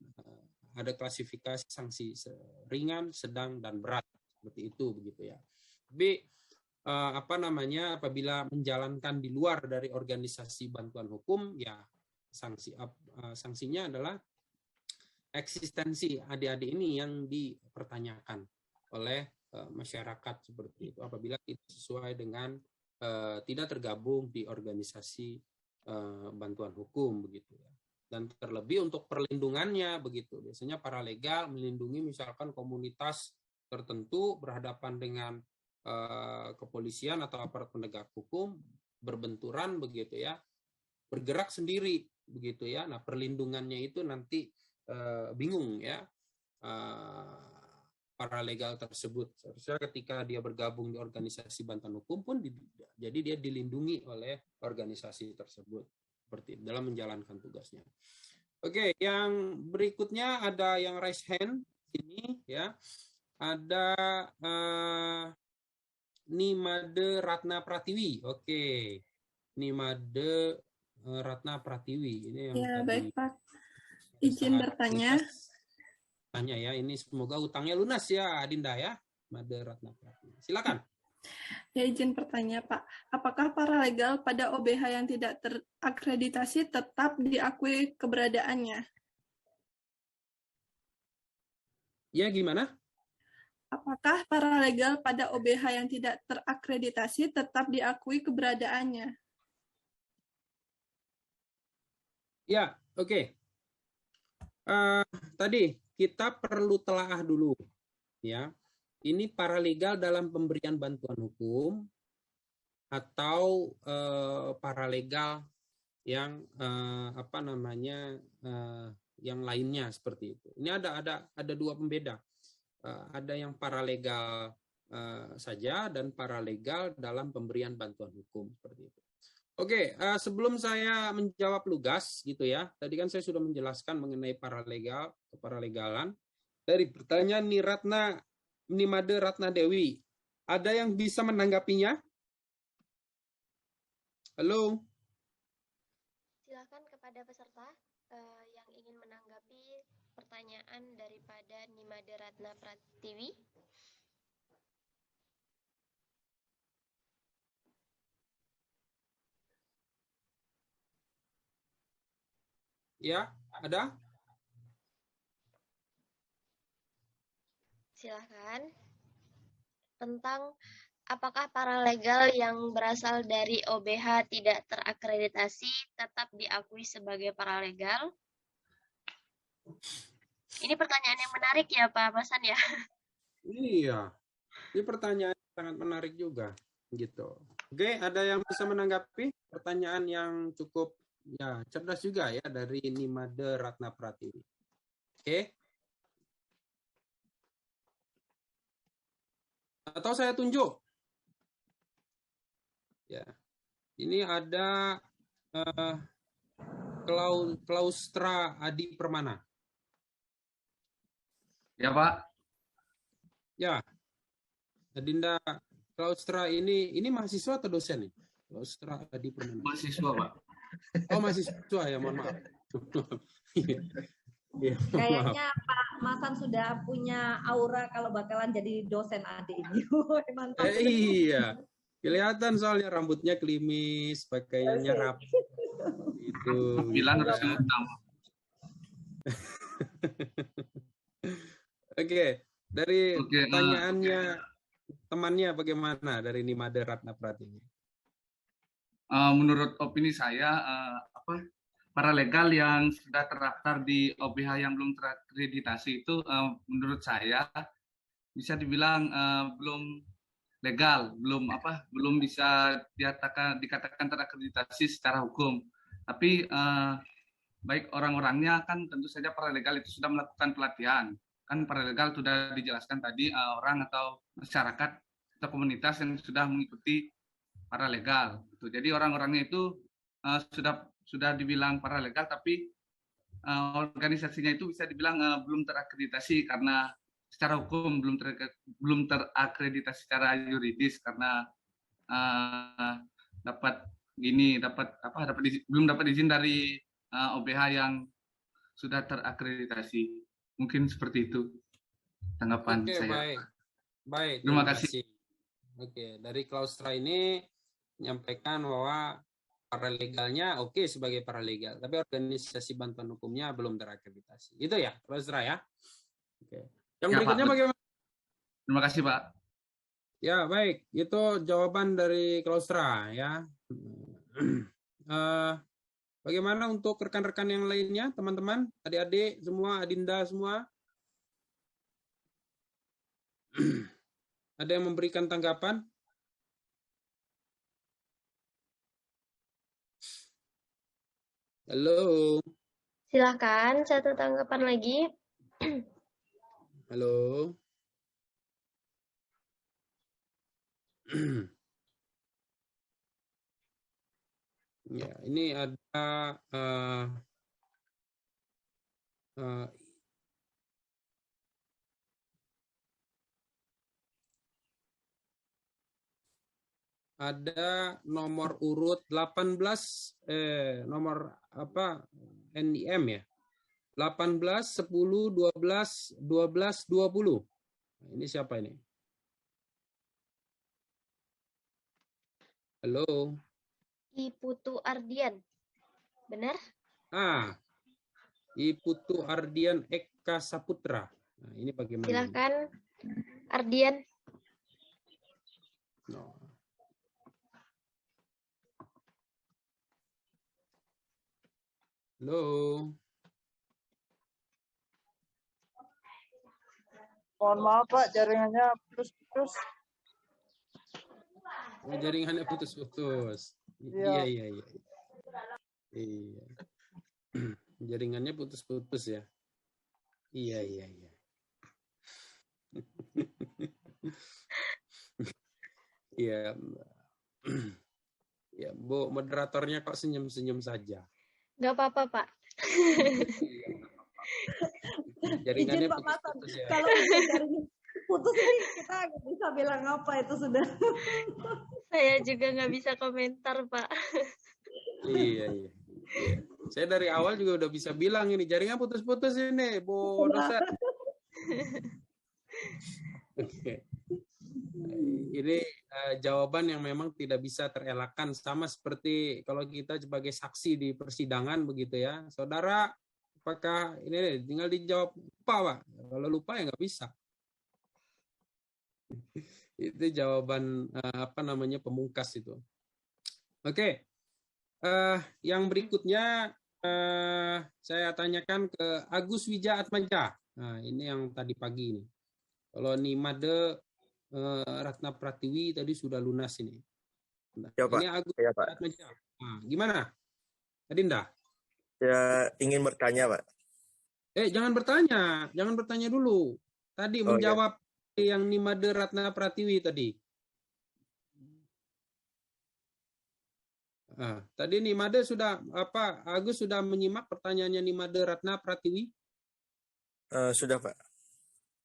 ada klasifikasi sanksi ringan, sedang dan berat seperti itu begitu ya. Tapi apabila menjalankan di luar dari organisasi bantuan hukum ya, sanksinya adalah eksistensi adik-adik ini yang dipertanyakan oleh masyarakat seperti itu apabila tidak sesuai dengan tidak tergabung di organisasi bantuan hukum begitu ya. Dan terlebih untuk perlindungannya begitu, biasanya paralegal melindungi misalkan komunitas tertentu berhadapan dengan kepolisian atau aparat penegak hukum, berbenturan begitu ya, bergerak sendiri begitu ya. Nah, perlindungannya itu nanti bingung ya, paralegal tersebut. Seharusnya ketika dia bergabung di organisasi bantuan hukum pun jadi dia dilindungi oleh organisasi tersebut seperti dalam menjalankan tugasnya. Oke, yang berikutnya ada yang raise hand ini ya. Ada Nimade Ratna Pratiwi. Oke. Nimade Ratna Pratiwi ini yang Ya, tadi baik Pak. Izin bertanya. Tanya ya, ini semoga utangnya lunas ya Adinda ya. Nimade Ratna Pratiwi. Silakan. Ya, izin bertanya Pak. Apakah paralegal pada OBH yang tidak terakreditasi tetap diakui keberadaannya? Ya, gimana? Apakah paralegal pada OBH yang tidak terakreditasi tetap diakui keberadaannya? Ya, oke. Tadi kita perlu telaah dulu, ya. Ini paralegal dalam pemberian bantuan hukum atau paralegal yang yang lainnya seperti itu. Ini ada dua pembeda. Ada yang paralegal saja dan paralegal dalam pemberian bantuan hukum seperti itu. Oke, sebelum saya menjawab lugas gitu ya, tadi kan saya sudah menjelaskan mengenai keparalegalan dari pertanyaan Nimade Ratna Dewi. Ada yang bisa menanggapinya? Halo. Silakan kepada peserta yang ingin menanggapi pertanyaan daripada Nimade Ratna Pratiwi. Ya, ada? Silakan. Tentang apakah paralegal yang berasal dari OBH tidak terakreditasi tetap diakui sebagai paralegal? Ini pertanyaan yang menarik ya Pak Masan ya? Iya, ini pertanyaan sangat menarik juga, gitu. Oke, ada yang bisa menanggapi pertanyaan yang cukup ya cerdas juga ya dari Nimade Ratna Pratiwi. Oke. Atau saya tunjuk. Ya, ini ada Klaustra Adi Permana. Ya Pak. Ya. Adinda Klaustra ini mahasiswa atau dosen nih? Klaustra Adi Purnama. Mahasiswa, Pak. Oh, mahasiswa ya, mohon maaf. Iya, mohon maaf. Kayaknya Pak Masan sudah punya aura kalau bakalan jadi dosen adik ini. Mantap. Iya, kelihatan soalnya rambutnya klimis, pakaiannya rapi. Itu. Bilang harus yang utama. Oke, dari pertanyaannya temannya bagaimana dari Nimade Ratna Pratiwi? Menurut opini saya, para legal yang sudah terdaftar di OBH yang belum terakreditasi itu, menurut saya bisa dibilang belum legal, belum bisa dikatakan terakreditasi secara hukum. Tapi baik orang-orangnya kan tentu saja para legal itu sudah melakukan pelatihan. Kan para legal sudah dijelaskan tadi orang atau masyarakat atau komunitas yang sudah mengikuti para legal. Jadi orang-orangnya itu sudah dibilang para legal, tapi organisasinya itu bisa dibilang belum terakreditasi karena secara hukum, belum terakreditasi secara yuridis karena belum dapat izin dari OBH yang sudah terakreditasi. Mungkin seperti itu tanggapan saya. Baik. Terima kasih. Oke, dari Klaustra ini menyampaikan bahwa paralegalnya oke sebagai paralegal, tapi organisasi bantuan hukumnya belum terakreditasi. Itu ya, Klaustra ya. Oke. Yang berikutnya Pak, bagaimana? Terima kasih, Pak. Ya, baik. Itu jawaban dari Klaustra ya. Bagaimana untuk rekan-rekan yang lainnya, teman-teman, adik-adik semua, Adinda semua? Ada yang memberikan tanggapan? Halo. Silakan, satu tanggapan lagi. Halo. Ya, ini ada nomor urut 18 nomor apa NIM ya. 18 10 12 12 20. Ini siapa ini? Halo. Iputu Ardian. Benar? Iputu Ardian Eka Saputra. Nah, ini bagaimana? Silakan Ardian. No. Halo. Mohon maaf Pak, jaringannya putus-putus. Oh, jaringannya putus-putus. Iya. Iya. Jaringannya putus-putus ya. Iya. Iya. Ya, Bu, moderatornya kok senyum-senyum saja. Nggak apa-apa, Pak. Jaringannya Izin Pak Masan, putus-putus ya. kalau jaringan putus ini kita nggak bisa bilang apa itu sudah. Saya juga nggak bisa komentar, Pak. Iya. Saya dari awal juga udah bisa bilang ini jaringan putus-putus ini, Bu dosen. Oke. Ini jawaban yang memang tidak bisa terelakkan, sama seperti kalau kita sebagai saksi di persidangan begitu ya. Saudara, apakah ini tinggal dijawab lupa, Pak? Kalau lupa ya nggak bisa. Itu jawaban pemungkas itu. Oke. Yang berikutnya saya tanyakan ke Agus Wija Atmaja. Nah, ini yang tadi pagi ini. Kalau Nimade Ratna Pratiwi tadi sudah lunas ini. Nah, Ya, Pak. ini Agus Ya, Pak. Atmaja. Nah, gimana? Adinda? Ya, ingin bertanya, Pak. Jangan bertanya dulu. Tadi Oh, menjawab yang Nimade Ratna Pratiwi tadi. Tadi Nimade Agus sudah menyimak pertanyaannya Nimade Ratna Pratiwi? Sudah, Pak.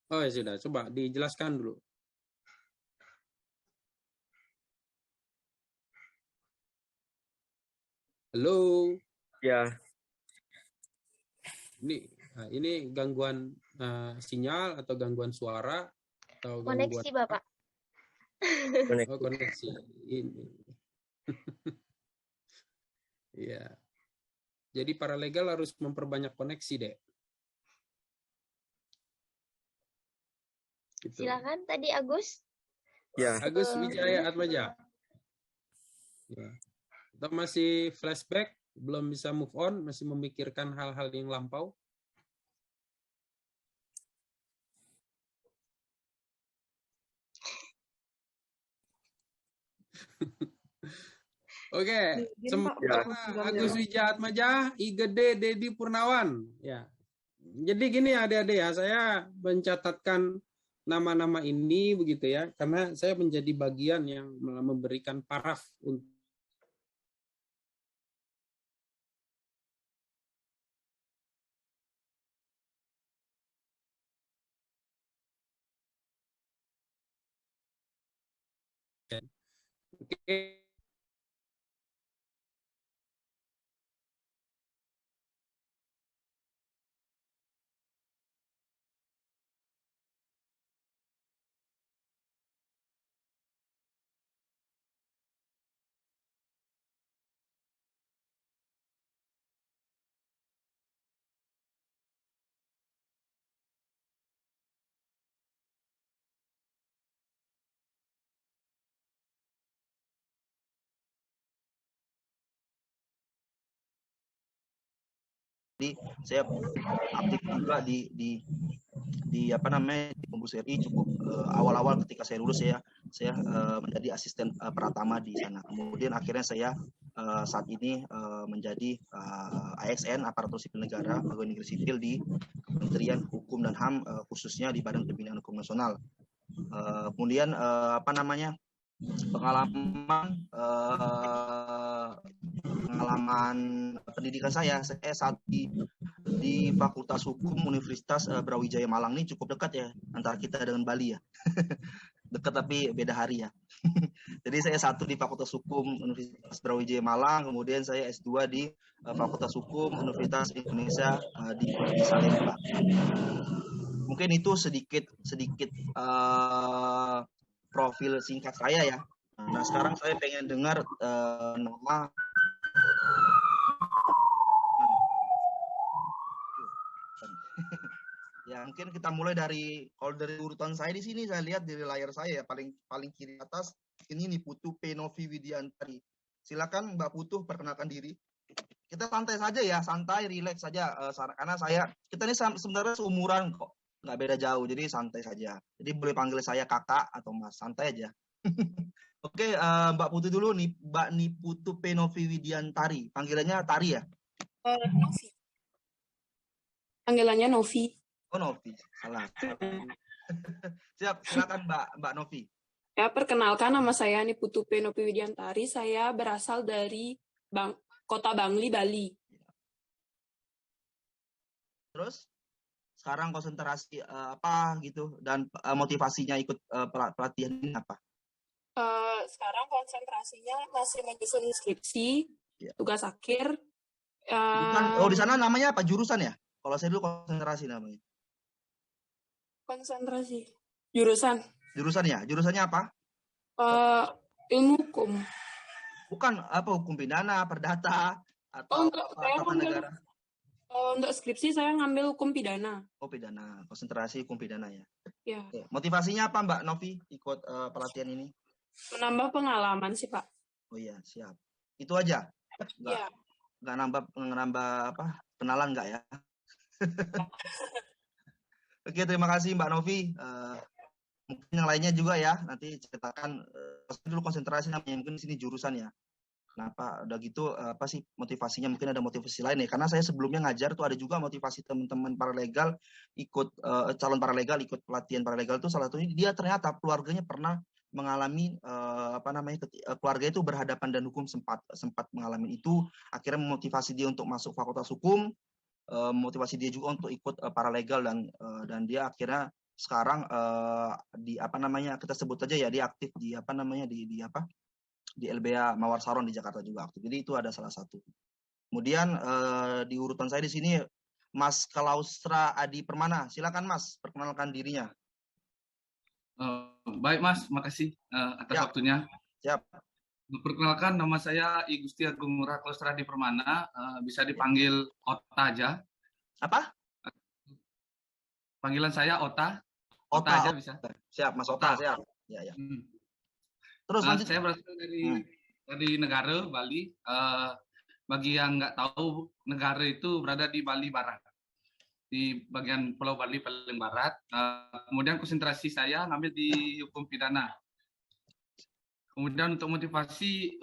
Oh ya sudah, coba dijelaskan dulu. Halo. Ya. Ini gangguan sinyal atau gangguan suara atau gangguan Koneksi, Bapak. Oh, koneksi. Ini. Iya. Jadi paralegal harus memperbanyak koneksi, Dek. Gitu. Silakan tadi Agus. Ya. Agus Wijaya Atmaja. Ya. Atau masih flashback, belum bisa move on, masih memikirkan hal-hal yang lampau? Oke, Agus Wijaya Atmaja, Igede Dedi Purnawan. Ya. Jadi gini adik-adik ya, saya mencatatkan nama-nama ini begitu ya, karena saya menjadi bagian yang memberikan paraf untuk Oke. Jadi saya aktif juga di apa namanya di Pembus RI cukup awal-awal ketika saya lulus saya menjadi asisten pratama di sana. Kemudian akhirnya saya saat ini menjadi ASN aparatur sipil negara pegawai negeri sipil di Kementerian Hukum dan HAM khususnya di Badan Pembinaan Hukum Nasional. Kemudian apa namanya pengalaman pendidikan saya saat di Fakultas Hukum Universitas Brawijaya Malang ini cukup dekat ya antara kita dengan Bali ya. Dekat tapi beda hari ya. Jadi saya satu di Fakultas Hukum Universitas Brawijaya Malang, kemudian saya S2 di Fakultas Hukum Universitas Indonesia di Salemba. Mungkin itu sedikit profil singkat saya ya. Nah sekarang saya pengen dengar nama ya mungkin kita mulai dari kalau dari urutan saya di sini saya lihat dari layar saya ya paling kiri atas ini Niputu Penovi Widiantari. Silakan Mbak Putu perkenalkan diri. Kita santai saja ya, santai, rileks saja karena kita ini sebenarnya seumuran kok, nggak beda jauh, jadi santai saja. Jadi boleh panggil saya kakak atau mas, santai aja. Oke, Mbak Putu dulu nih, Mbak Niputu Penovi Widiantari. Panggilannya Tari ya? Novi. Panggilannya Novi. Oh Novi, salah. Siap, silakan Mbak Novi. Ya, perkenalkan nama saya Niputu Penovi Widiantari. Saya berasal dari Kota Bangli, Bali. Terus sekarang konsentrasi apa gitu dan motivasinya ikut pelatihan ini apa? Sekarang konsentrasinya masih menyusun skripsi, tugas akhir. Oh di sana namanya apa? Jurusan ya? Kalau saya dulu konsentrasi namanya. Konsentrasi. Jurusan. Jurusan ya? Jurusannya apa? Ilmu hukum. Bukan apa hukum pidana, perdata atau tata negara. Untuk skripsi saya ngambil hukum pidana. Oh pidana, konsentrasi hukum pidana ya. Ya. Motivasinya apa Mbak Novi ikut pelatihan ini? Menambah pengalaman sih Pak. Oh iya siap. Itu aja. Nggak nambah apa kenalan nggak ya? Oke terima kasih Mbak Novi. Mungkin yang lainnya juga ya nanti ceritakan dulu konsentrasi namanya mungkin di sini jurusan ya. Kenapa udah gitu apa sih motivasinya, mungkin ada motivasi lain ya, karena saya sebelumnya ngajar tuh ada juga motivasi teman-teman paralegal ikut calon paralegal ikut pelatihan paralegal tuh salah satunya dia ternyata keluarganya pernah mengalami keluarga itu berhadapan dan hukum sempat mengalami itu, akhirnya memotivasi dia untuk masuk fakultas hukum, motivasi dia juga untuk ikut paralegal dan dia akhirnya sekarang kita sebut aja ya dia aktif di LBH Mawar Saron di Jakarta juga aktif. Jadi itu ada salah satu. Kemudian di urutan saya di sini Mas Kalaustra Adi Permana. Silakan Mas, perkenalkan dirinya. Baik Mas, makasih atas waktunya. Siap. Perkenalkan, nama saya I Gusti Agung Ngurah Kalaustra Adi Permana, bisa dipanggil Ota aja. Apa? Panggilan saya Ota. Ota aja bisa. Siap, Mas Ota, siap. Ya, ya. Terus lanjut. Saya berasal dari negara Bali. Bagi yang nggak tahu, negara itu berada di Bali Barat, di bagian Pulau Bali paling barat. Kemudian konsentrasi saya ngambil di hukum pidana. Kemudian untuk motivasi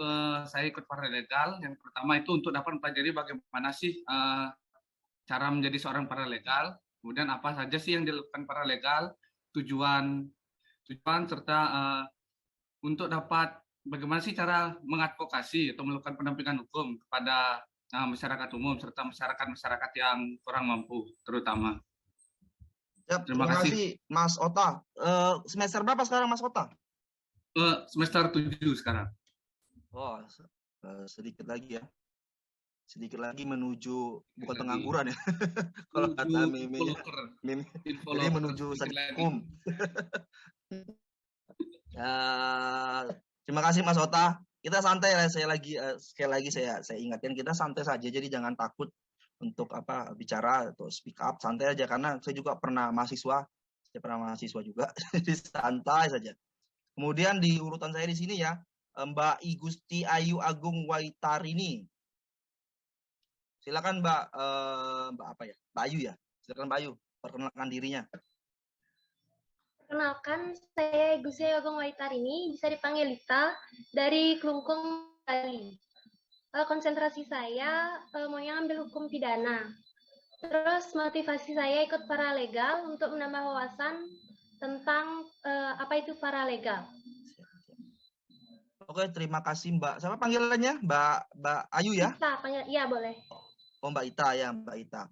saya ikut paralegal, yang pertama itu untuk dapat mempelajari bagaimana sih cara menjadi seorang paralegal, kemudian apa saja sih yang dilakukan paralegal, tujuan serta untuk dapat bagaimana sih cara mengadvokasi atau melakukan pendampingan hukum kepada masyarakat umum serta masyarakat yang kurang mampu terutama. Terima kasih Mas Ota. Semester berapa sekarang Mas Ota? Semester 7 sekarang. Oh, sedikit lagi ya. Sedikit lagi menuju bukan pengangguran ya. Kalau kata Mimi. Jadi menuju hukum. Terima kasih Mas Ota. Kita santai ya, sekali lagi saya ingatkan, kita santai saja, jadi jangan takut untuk bicara atau speak up, santai aja karena saya juga pernah mahasiswa juga, jadi santai saja. Kemudian di urutan saya di sini ya, Mbak I Gusti Ayu Agung Waitarini. Silakan Mbak Mbak Ayu ya. Silakan Mbak Ayu, perkenalkan dirinya. Perkenalkan, saya Gusti Agung Waitarini, bisa dipanggil Lita, dari Klungkung, Bali. Konsentrasi saya maunya ambil hukum pidana. Terus motivasi saya ikut paralegal untuk menambah wawasan tentang apa itu paralegal. Oke, terima kasih Mbak. Siapa panggilannya? Mbak Ayu ya? Ita, iya boleh. Oh Mbak Ita ya, Mbak Ita.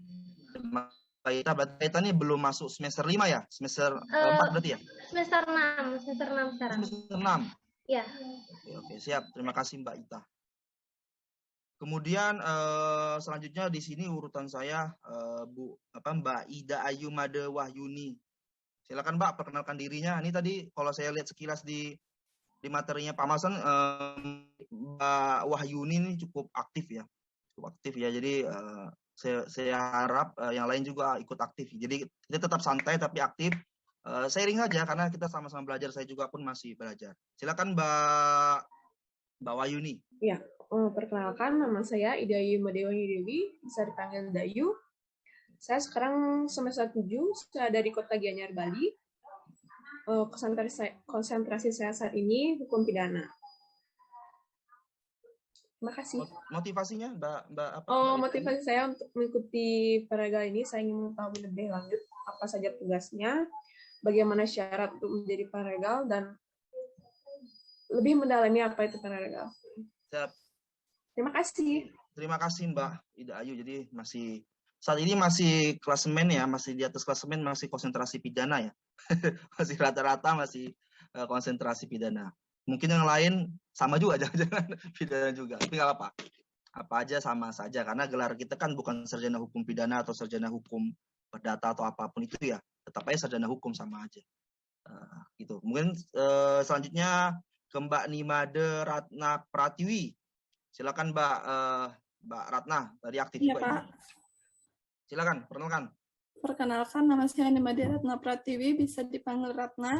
Mbak Ita, berarti Ita ini belum masuk semester 5 ya? Semester 4 berarti ya? Semester 6 sekarang. Semester 6? Iya. Oke, siap. Terima kasih Mbak Ita. Kemudian selanjutnya di sini urutan saya Mbak Ida Ayu Made Wahyuni. Silakan Mbak, perkenalkan dirinya. Ini tadi kalau saya lihat sekilas di materinya Pak Masan, Mbak Wahyuni ini cukup aktif ya. Jadi saya harap yang lain juga ikut aktif. Jadi kita tetap santai tapi aktif. Sharing saja karena kita sama-sama belajar. Saya juga pun masih belajar. Silakan Mbak Wahyuni. Ya, perkenalkan nama saya Ida Ayu Madewani Dewi, bisa dipanggil Dayu. Saya sekarang semester 7, saya dari Kota Gianyar, Bali. Konsentrasi saya saat ini hukum pidana. Terima kasih. Motivasinya, Mbak apa? Motivasi saya untuk mengikuti paralegal ini, saya ingin mengetahui lebih lanjut apa saja tugasnya, bagaimana syarat untuk menjadi paralegal, dan lebih mendalami apa itu paralegal. Siap. Terima kasih. Terima kasih Mbak Ida Ayu. Jadi saat ini masih klasemen ya, masih di atas klasemen, masih konsentrasi pidana ya. Masih rata-rata masih konsentrasi pidana. Mungkin yang lain sama juga, jangan pidana juga. Tapi nggak apa-apa. Apa aja sama saja, karena gelar kita kan bukan sarjana hukum pidana atau sarjana hukum perdata atau apapun itu ya. Tetap aja sarjana hukum sama aja. Gitu. Mungkin selanjutnya ke Mbak Nimade Ratna Pratiwi. Silakan Mbak Ratna, dari aktif ya, juga. Pak. Silakan, perkenalkan. Perkenalkan, nama saya Nimade Ratna Pratiwi, bisa dipanggil Ratna.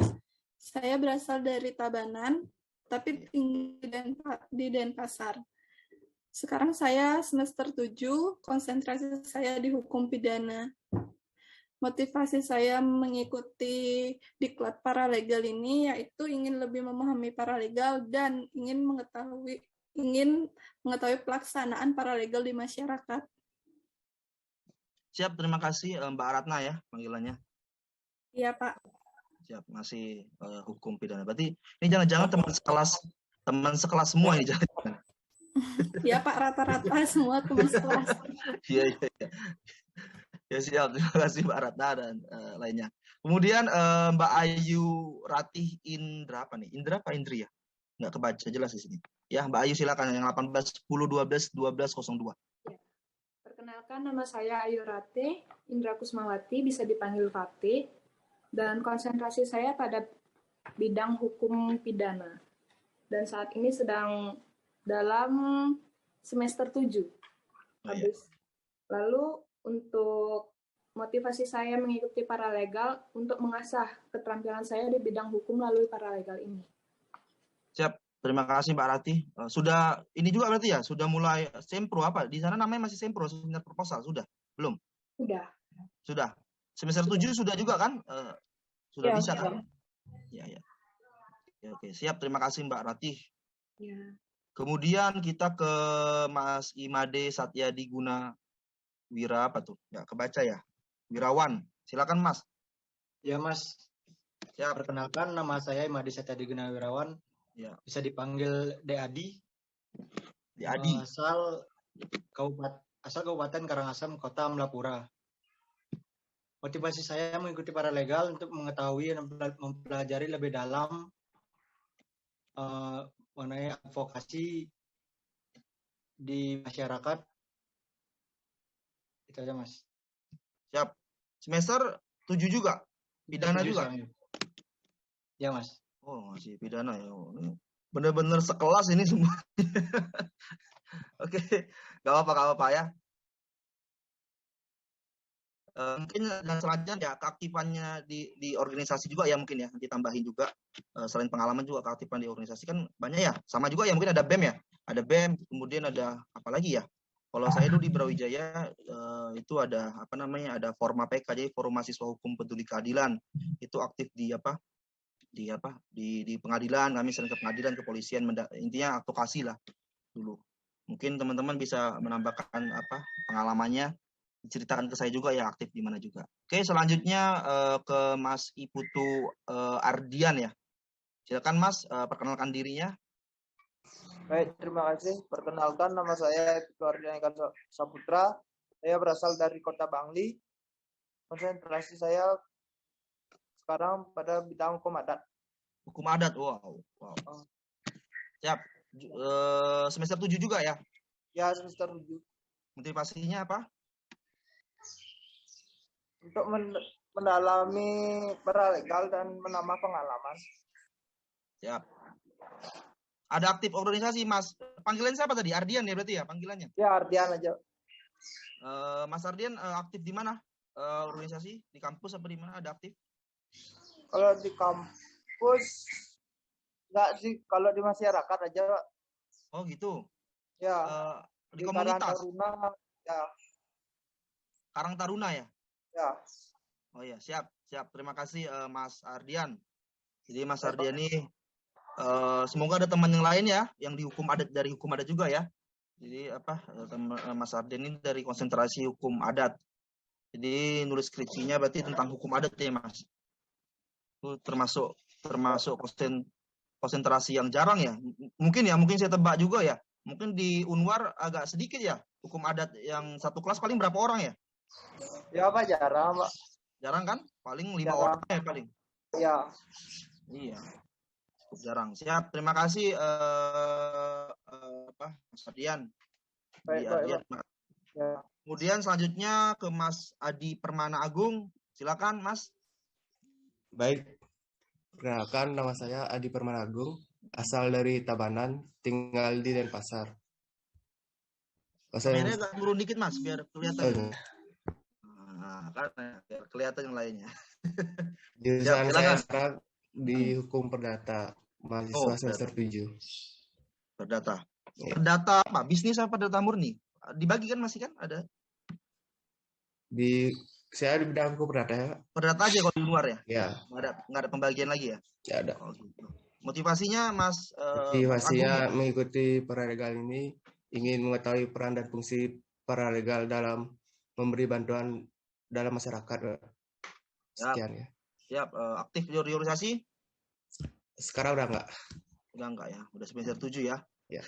Saya berasal dari Tabanan, tapi tinggal di Denpasar. Sekarang saya semester 7, konsentrasi saya di hukum pidana. Motivasi saya mengikuti diklat paralegal ini yaitu ingin lebih memahami paralegal dan ingin mengetahui pelaksanaan paralegal di masyarakat. Siap, terima kasih Mbak Ratna ya panggilannya. Iya Pak. Siap, masih hukum pidana. Berarti ini jangan-jangan teman sekelas semua ini jangan. Iya Pak, rata-rata semua teman sekelas. Iya. Ya siap, terima kasih Mbak Ratna dan lainnya. Kemudian Mbak Ayu Ratih Indra apa nih? Indra apa Indri ya? Nggak kebaca jelas di sini. Ya Mbak Ayu silakan yang 18 10 12 12 02. Perkenalkan, nama saya Ayu Rate Indra Kusmawati, bisa dipanggil Fatih, dan konsentrasi saya pada bidang hukum pidana. Dan saat ini sedang dalam semester 7. Habis. Lalu untuk motivasi saya mengikuti paralegal untuk mengasah keterampilan saya di bidang hukum melalui paralegal ini. Siap. Terima kasih Mbak Rati. Sudah ini juga berarti ya, sudah mulai sempro apa? Di sana namanya masih sempro, seminar proposal sudah? Belum? Sudah. Sudah. Semester 7 sudah juga kan? Sudah Ya, bisa sudah. kan? Ya. Oke, siap. Terima kasih Mbak Rati. Ya. Kemudian kita ke Mas Imade Satyadi Guna Wira apa tuh? Ya, kebaca ya. Wirawan. Silakan Mas. Ya Mas. Siap. Perkenalkan, nama saya Imade Satyadi Guna Wirawan. Ya. Bisa dipanggil Deadi. Deadi. Asal Kabupaten Karangasem, Kota Melapura. Motivasi saya mengikuti paralegal untuk mengetahui dan mempelajari lebih dalam mengenai advokasi di masyarakat. Itu aja Mas. Siap. Semester 7 juga? Pidana juga? Ya Mas. Oh, masih pidana ya. Oh, ini benar-benar sekelas ini semua. Oke, gak apa-apa ya. Mungkin dan selanjutnya ya keaktifannya di organisasi juga ya mungkin ya, nanti tambahin juga selain pengalaman juga keaktifan di organisasi kan banyak ya, sama juga ya mungkin ada BEM ya, ada BEM, kemudian ada apa lagi ya, kalau saya dulu di Brawijaya itu ada apa namanya, ada Forma PK, jadi Forum Mahasiswa Hukum Peduli Keadilan, itu aktif di pengadilan, kami sering ke pengadilan, kepolisian, intinya advokasi lah dulu. Mungkin teman-teman bisa menambahkan pengalamannya, diceritakan ke saya juga ya aktif di mana juga. Oke, selanjutnya ke Mas Iputu Ardian ya. Silakan Mas, perkenalkan dirinya. Baik, terima kasih. Perkenalkan, nama saya Iputu Ardian Eka Saputra. Saya berasal dari Kota Bangli. Konsentrasi saya sekarang pada bidang hukum adat. Hukum adat, wow. Siap. Semester 7 juga ya? Ya, semester 7. Motivasinya apa? Untuk mendalami paralegal dan menambah pengalaman. Siap. Ada aktif organisasi, Mas. Panggilan siapa tadi? Ardian ya berarti ya panggilannya? Ya, Ardian aja. Mas Ardian aktif di mana? Organisasi? Di kampus apa di mana ada aktif? Kalau di kampus enggak sih, kalau di masyarakat aja. Oh gitu. Ya. Di komunitas. Karang Taruna, ya. Karang Taruna ya? Ya. Oh ya, siap. Terima kasih Mas Ardian. Jadi Mas Ardian ini semoga ada teman yang lain ya, yang di hukum adat, dari hukum adat juga ya. Jadi Mas Ardian ini dari konsentrasi hukum adat. Jadi nulis skripsinya berarti tentang hukum adat ya Mas. Itu termasuk konsentrasi yang jarang ya. Mungkin saya tebak juga ya. Mungkin di Unwar agak sedikit ya hukum adat, yang satu kelas paling berapa orang ya? Ya Pak, jarang Pak. Jarang kan? Paling 5 orang ya paling. Ya. Iya. Cukup jarang. Siap. Terima kasih Mas Ardian. Baik. Ya. Kemudian selanjutnya ke Mas Adi Permana Agung. Silakan Mas. Baik, perkenalkan nama saya Adi Permana Agung, asal dari Tabanan, tinggal di Denpasar. Kameranya agak turun dikit Mas, biar kelihatan. Biar kelihatan yang lainnya. Jurusan saya sekarang di Hukum Perdata, mahasiswa semester 7. Perdata. Perdata apa? Bisnis apa perdata murni? Dibagi kan masih kan ada? Saya di bidang hukum perdata ya. Perdata aja kalau di luar ya? Ya. Nggak ada pembagian lagi ya? Ya ada. Oh, gitu. Motivasinya Mas? Motivasinya mengikuti paralegal ini ingin mengetahui peran dan fungsi paralegal dalam memberi bantuan dalam masyarakat. Sekian ya. Siap. Aktif di organisasi? Sekarang udah enggak. Udah enggak ya? Udah semester 7 ya? Ya.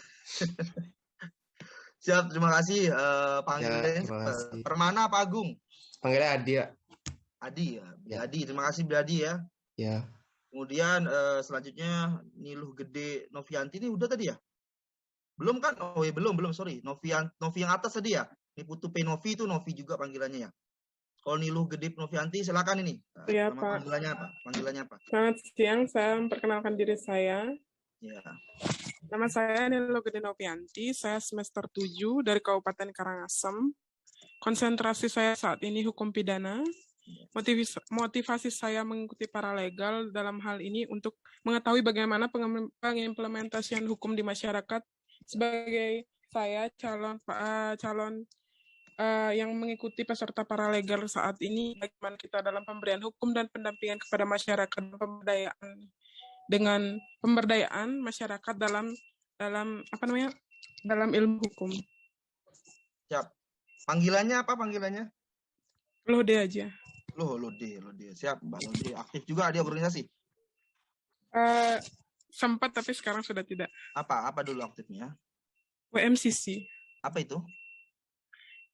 Siap, terima kasih panggilannya. Ya, Permana apa Agung? Panggilnya Adi ya. Adi ya. Adi, terima kasih Adi ya. Ya. Kemudian selanjutnya Niluh Gede Novianti ini udah tadi ya? Belum kan? Oh ya belum, sorry. Novi yang atas tadi ya? Ini Putu Penovi itu Novi juga panggilannya ya. Kalau Niluh Gedip Novianti, silakan ini. Iya, Nama Pak. panggilannya apa? Panggilannya apa? Selamat siang, saya memperkenalkan diri saya. Ya. Nama saya Nilo Gede Novianti, saya semester 7 dari Kabupaten Karangasem. Konsentrasi saya saat ini hukum pidana. Motivasi saya mengikuti paralegal dalam hal ini untuk mengetahui bagaimana pengimplementasian hukum di masyarakat sebagai saya calon yang mengikuti peserta paralegal saat ini, bagaimana kita dalam pemberian hukum dan pendampingan kepada masyarakat, dengan pemberdayaan masyarakat dalam ilmu hukum. Siap. Panggilannya apa panggilannya? Lode aja. Lode. Siap, Mbak Lode. Aktif juga di organisasi? Sempat, tapi sekarang sudah tidak. Apa dulu aktifnya? WMCC. Apa itu?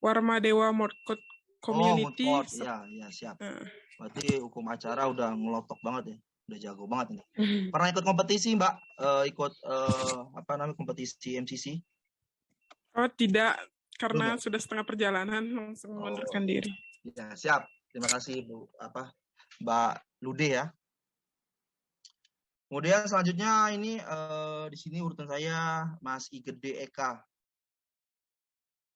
Warma Dewa Moodcourt Community. Oh, Moodcourt. Ya, siap. Berarti hukum acara udah ngelotok banget ya. Udah jago banget ini. Pernah ikut kompetisi, Mbak? Ikut kompetisi MCC? Oh, tidak. Karena sudah setengah perjalanan langsung mengundurkan diri. Ya, siap. Terima kasih Mbak Lude ya. Kemudian selanjutnya ini di sini urutan saya Mas Igede Eka.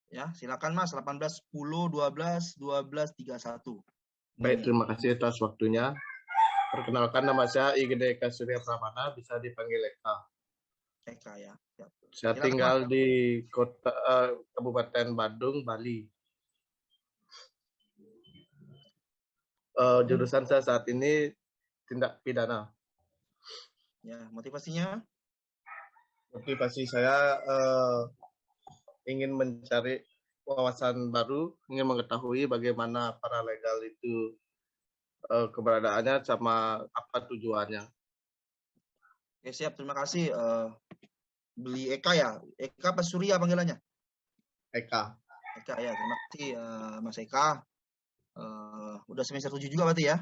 Ya, silakan Mas 18 10 12 12 31. Baik, terima kasih atas waktunya. Perkenalkan, nama saya Igede Eka Surya Pramana, bisa dipanggil Eka. Eka ya. Siap. Saya Silakan, tinggal Mas. di Kabupaten Badung, Bali. Jurusan saya saat ini tindak pidana. Ya, motivasinya? Motivasi saya ingin mencari wawasan baru, ingin mengetahui bagaimana paralegal itu keberadaannya sama apa tujuannya. Oke, siap. Terima kasih. Beli Eka ya. Eka apa Surya panggilannya? Eka. Eka ya. Terima kasih Mas Eka. Udah semester 7 juga berarti ya?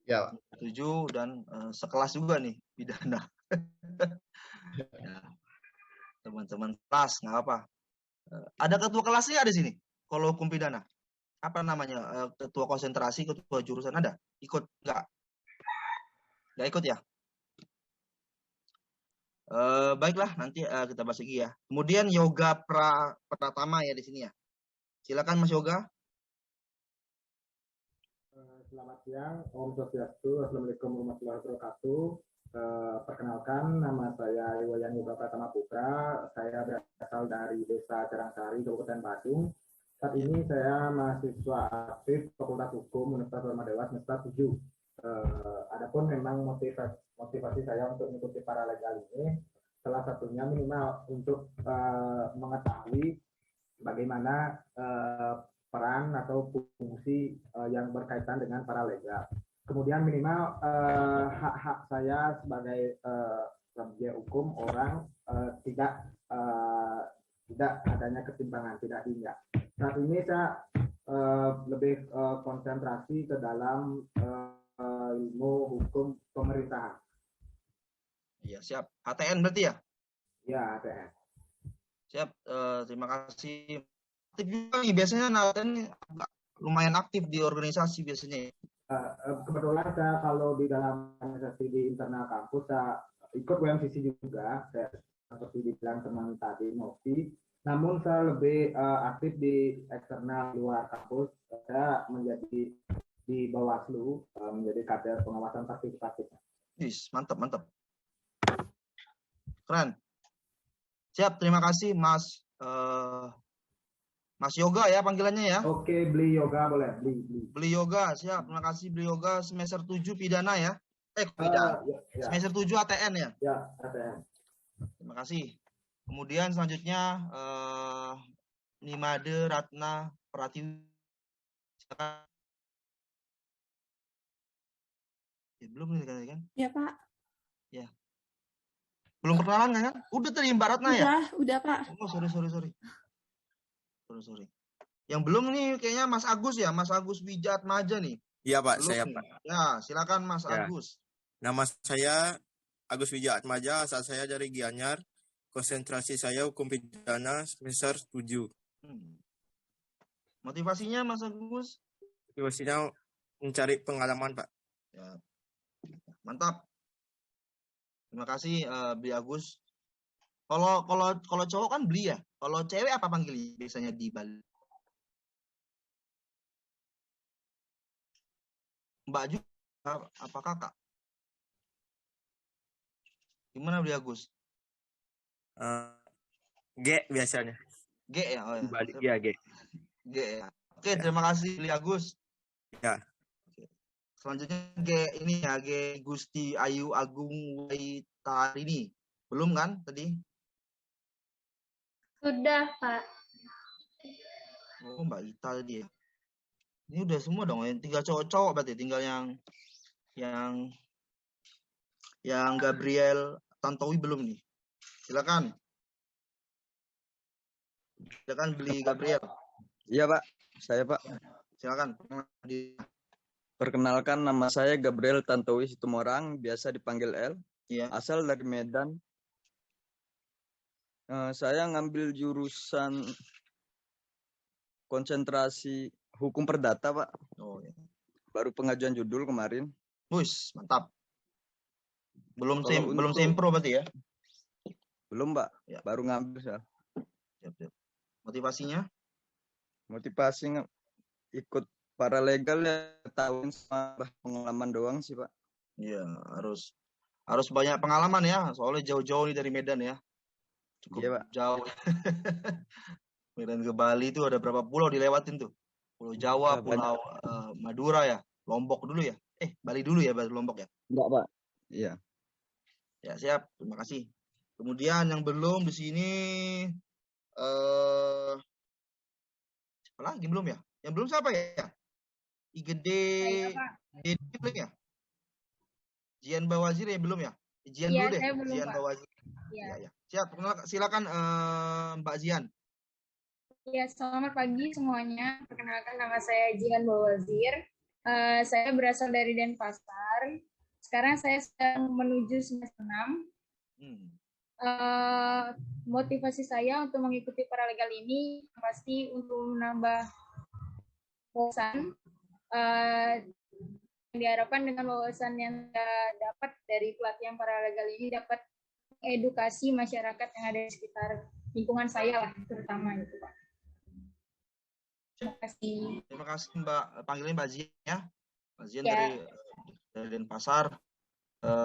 Ya. 7 dan sekelas juga nih pidana. Ya. Teman-teman kelas nggak apa. Ada ketua kelasnya ada sini. Kalau hukum pidana, apa namanya? Ketua konsentrasi, ketua jurusan ada? Ikut nggak? Nggak ikut ya? Baiklah, nanti kita bahas lagi ya. Kemudian Yoga Pratama ya di sini ya. Silakan Mas Yoga. Selamat siang, Om Swastiastu, Assalamualaikum warahmatullahi wabarakatuh. Perkenalkan, nama saya Iwayan Yoga Pratama Putra. Saya berasal dari Desa Carangsari, Kabupaten Badung. Saat ini saya mahasiswa aktif Fakultas Hukum Universitas Dharma Dewa semester 7. Adapun memang motivasi saya untuk mengikuti paralegal ini, salah satunya minimal untuk mengetahui bagaimana peran atau fungsi yang berkaitan dengan paralegal. Kemudian minimal hak-hak saya sebagai subjek hukum orang tidak adanya ketimpangan, tidak diinjak. Saat ini saya lebih konsentrasi ke dalam ilmu hukum pemerintahan. Iya, siap. HTN berarti ya? Ya, HTN. Siap. Terima kasih. Aktif juga nih, biasanya HTN lumayan aktif di organisasi biasanya. Kebetulan saya kalau di dalam organisasi di internal kampus saya ikut WMCC juga, saya seperti dibilang teman tadi Novi. Namun saya lebih aktif di eksternal luar kampus. Saya menjadi di Bawaslu, menjadi kader pengawasan partisipatif. Yes, mantap. Keren. Siap, terima kasih Mas Mas Yoga ya panggilannya ya. Oke, Beli Yoga boleh. Beli Yoga, siap. Terima kasih Beli Yoga, semester 7 pidana ya. Pidana. Ya. Semester 7 ATN ya. Ya, ATN. Terima kasih. Kemudian selanjutnya Nimade Ratna Pratiwi. Ya, belum nih kan? Ya, Pak. Ya. Belum perkenalan kan? Udah tadi Mbak Ratna ya? Udah, Pak. Oh, sorry. Sorry. Yang belum nih kayaknya Mas Agus ya, Mas Agus Wijat Maja nih. Iya Pak, Belum saya nih. Pak. Ya, silakan Mas Ya. Agus. Nama saya Agus Wijat Maja, asal saya dari Gianyar. Konsentrasi saya hukum pidana semester 7. Motivasinya Mas Agus? Motivasinya mencari pengalaman, Pak. Ya, mantap. Terima kasih Bli Agus. Kalau cowok kan Bli ya. Kalau cewek apa panggilnya biasanya di Bali? Mbak juga apa kakak? Gimana Bli Agus? G biasanya. G ya. Oh, ya. Balik ya G. G ya. Oke, terima kasih Bli Agus. Ya. Selanjutnya G ini ya, G Gusti Ayu Agung Waitarini. Belum kan tadi? Sudah, Pak. Oh, Mbak Ita tadi ya. Ini udah semua dong, yang 3 cowok-cowok berarti, tinggal yang Gabriel Tantowi belum nih. Silakan. Silakan Bli Gabriel. Iya, Pak. Saya, Pak. Silakan. Perkenalkan, nama saya Gabriel Tantowi Situmorang, biasa dipanggil L. Iya. Asal dari Medan. Saya ngambil jurusan konsentrasi hukum perdata, Pak. Oh, ya. Baru pengajuan judul kemarin. Wis, mantap. Belum Kalau sempro berarti ya? Belum, Pak. Ya. Baru ngambil saya. Siap. Motivasinya? Motivasi ikut paralegal ya, tahun sama pengalaman doang sih, Pak. Iya, harus banyak pengalaman ya, soalnya jauh-jauh nih dari Medan ya. Cukup Iya, Pak. jauh. Medan ke Bali itu ada berapa pulau dilewatin tuh? Pulau Jawa, Ya, Pulau Madura ya, Lombok dulu ya. Bali dulu ya, baru Lombok ya. Enggak, Pak. Iya. Ya, siap. Terima kasih. Kemudian yang belum di sini siapa lagi belum ya? Yang belum siapa ya? IGD Dedi belum ya? Jian Bawazir ya belum ya? Jian Iya, dulu deh. saya belum, Jian Pak. Bawazir. Iya. Ya. Siap. Silakan Mbak Zian. Ya, selamat pagi semuanya. Perkenalkan, nama saya Jihan Bawazir. Saya berasal dari Denpasar. Sekarang saya sedang menuju semester 6. Motivasi saya untuk mengikuti paralegal ini pasti untuk menambah wawasan. Diharapkan dengan wawasan yang dapat dari pelatihan paralegal ini dapat edukasi masyarakat yang ada di sekitar lingkungan saya lah, terutama itu, Pak. Terima kasih. Terima kasih Mbak. Panggilnya Mbak Zian ya. Mbak Zian Ya. dari Denpasar.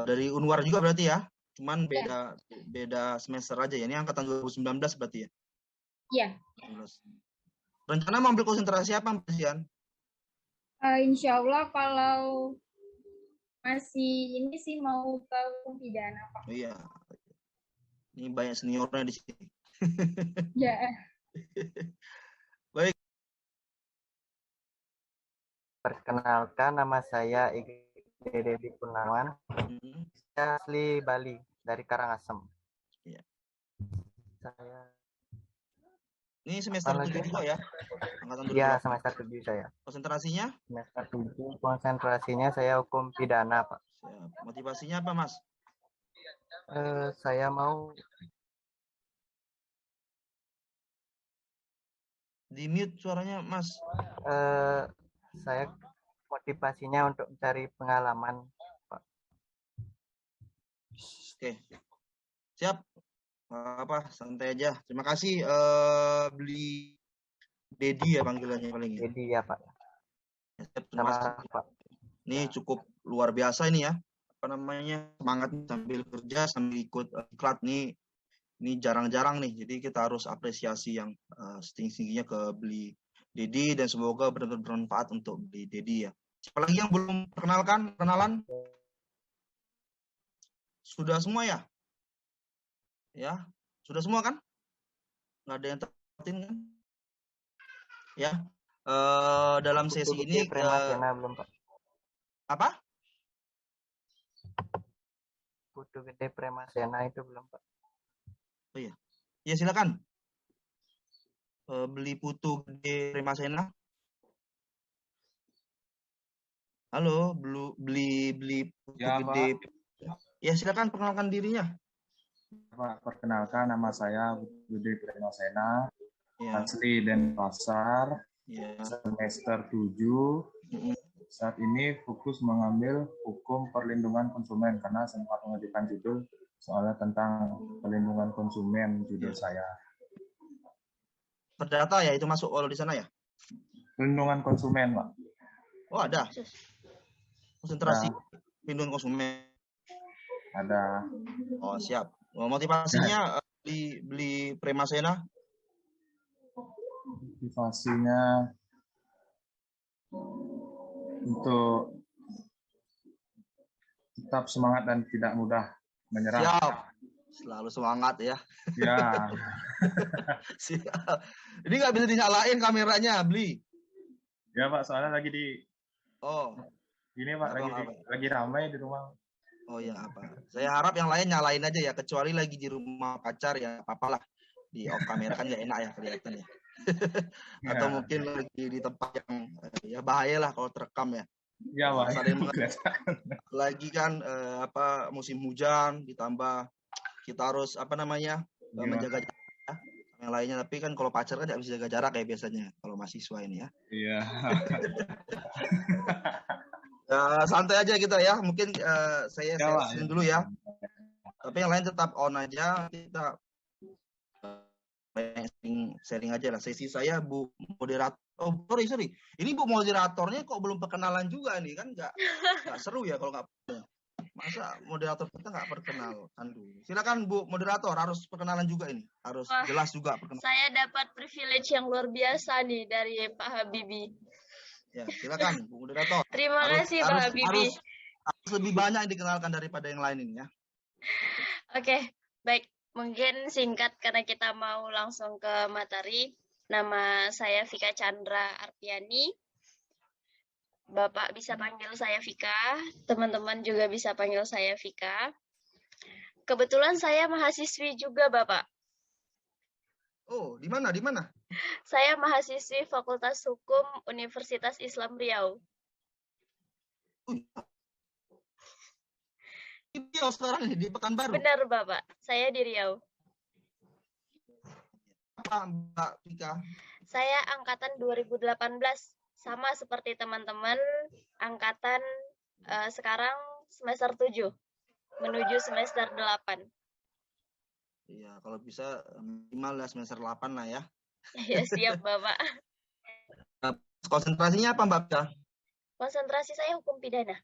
Dari Unwar juga berarti ya. Cuman beda semester aja ya. Ini angkatan 2019 berarti ya. Iya. Rencana mau ambil konsentrasi apa Mbak Zian? Insya Allah kalau masih ini sih mau ke hukum pidana, Pak. Iya. Ini banyak seniornya di sini. Ya. Baik. Perkenalkan, nama saya Dedi Purnawan. Saya asli Bali, dari Karangasem. Iya. Saya Ini semester 7 juga ya? Angkatan 2008. Iya, semester 7 saya. Konsentrasinya? Semester 7, konsentrasinya saya hukum pidana, Pak. Siap. Motivasinya apa, Mas? Saya mau di mute suaranya, Mas. Saya motivasinya untuk mencari pengalaman, Pak. Oke. Siap. Apa, santai aja. Terima kasih Beli Dedi ya panggilannya paling. Dedi ya, Pak. Terima kasih, Pak. Ini cukup luar biasa ini ya. Apa namanya? Semangat sambil kerja sambil ikut iklat nih. Ini jarang-jarang nih. Jadi kita harus apresiasi yang setinggi-tingginya ke Beli Dedi dan semoga benar-benar bermanfaat untuk Beli Dedi ya. Siapa lagi yang belum kenalan? Sudah semua ya? Ya, sudah semua kan? Nggak ada yang terlewatin kan? Ya, dalam sesi ini belum, Pak. Apa? Putu Gede Premasena itu belum, Pak. Oh iya, ya silakan. Beli Putu Gede Premasena. Halo, beli Putu Ya, Gede. Pak. Ya silakan perkenalkan dirinya. Pak, perkenalkan nama saya Budi Premasena, Ya. asli Denpasar. Ya. semester 7. Saat ini fokus mengambil hukum perlindungan konsumen karena sempat mengajukan judul soalnya tentang perlindungan konsumen judul saya. Perdata ya itu masuk kalau di sana ya? Perlindungan konsumen, Pak. Oh, ada. Konsentrasi perlindungan konsumen. Ada. Oh, siap. Motivasinya beli Premasena? Motivasinya untuk tetap semangat dan tidak mudah menyerah. Siap. Selalu semangat ya. Ya. Siap. Ini nggak bisa dinyalain kameranya, beli. Ya Pak, soalnya lagi di. Oh. Ini Pak, lagi ramai di rumah. Oh ya apa? Saya harap yang lain nyalain aja ya, kecuali lagi di rumah pacar ya, apa-apalah. Di off kamera kan nggak enak ya kelihatan ya. Atau mungkin lagi di tempat yang ya bahaya lah kalau terekam ya. Ya Pak. Lagi kan musim hujan, ditambah kita harus menjaga jarak ya, yang lainnya. Tapi kan kalau pacar kan nggak bisa jaga jarak kayak biasanya kalau mahasiswa ini ya. Iya. Santai aja kita ya. Mungkin saya sharing dulu ya. Tapi yang lain tetap on aja. Kita sharing aja lah. Sesi saya Bu moderator. Oh sorry. Ini Bu moderatornya kok belum perkenalan juga nih kan? Nggak seru ya kalau nggak. Masa moderator kita nggak perkenalan dulu. Silakan Bu moderator, harus perkenalan juga ini. Harus jelas juga perkenalan. Saya dapat privilege yang luar biasa nih dari Pak Habibie. Ya, silakan Bu moderator. Terima kasih Pak Habibie. Harus lebih banyak yang dikenalkan daripada yang lain ini ya. Oke, baik. Mungkin singkat karena kita mau langsung ke materi. Nama saya Vika Chandra Arpiani. Bapak bisa panggil saya Vika, teman-teman juga bisa panggil saya Vika. Kebetulan saya mahasiswi juga, Bapak. Oh, di mana? Di mana? Saya mahasiswi Fakultas Hukum Universitas Islam Riau. Di Riau sekarang di Pekanbaru. Benar, Bapak. Saya di Riau. Apa, Mbak Vika? Saya angkatan 2018. Sama seperti teman-teman angkatan sekarang semester 7 menuju semester 8. Iya, kalau bisa minimal semester 8 lah ya. Iya, siap Bapak. Konsentrasinya apa Mbak Vika? Konsentrasi saya hukum pidana.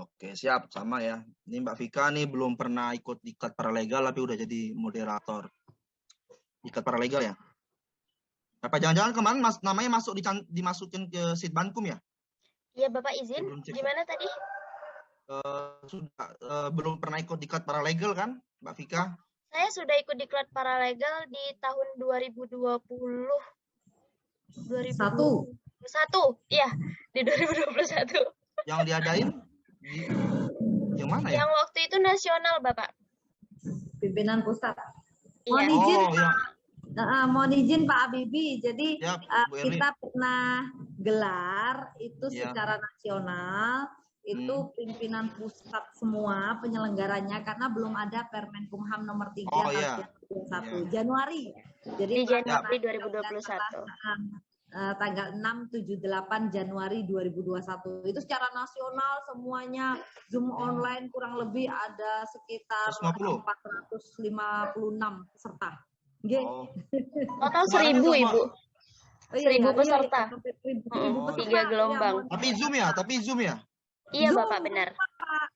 Oke, siap. Sama ya. Ini Mbak Vika nih belum pernah ikut Diklat Paralegal tapi udah jadi moderator Diklat Paralegal ya? Apa jangan-jangan kemarin namanya dimasukin ke Sitbankum ya? Iya Bapak izin. Gimana tadi? Sudah belum pernah ikut Diklat Paralegal kan, Mbak Vika? Saya sudah ikut Diklat Paralegal di tahun 2021. Iya, di 2021. Yang diadain yang mana ya? Yang waktu itu nasional, Bapak. Pimpinan pusat. Iya. Mohon izin Pak Habibie, jadi kita pernah gelar itu secara nasional, itu pimpinan pusat semua penyelenggaranya karena belum ada Permenkumham nomor 3 tahun 2021 Januari. Jadi di Januari 2021. Tanggal 6, 7, 8 Januari 2021. Itu secara nasional semuanya Zoom online kurang lebih ada sekitar 456 peserta. Total 1.000 Ibu. 1.000 peserta. 3 gelombang. Tapi Zoom ya? Iya Bapak, benar.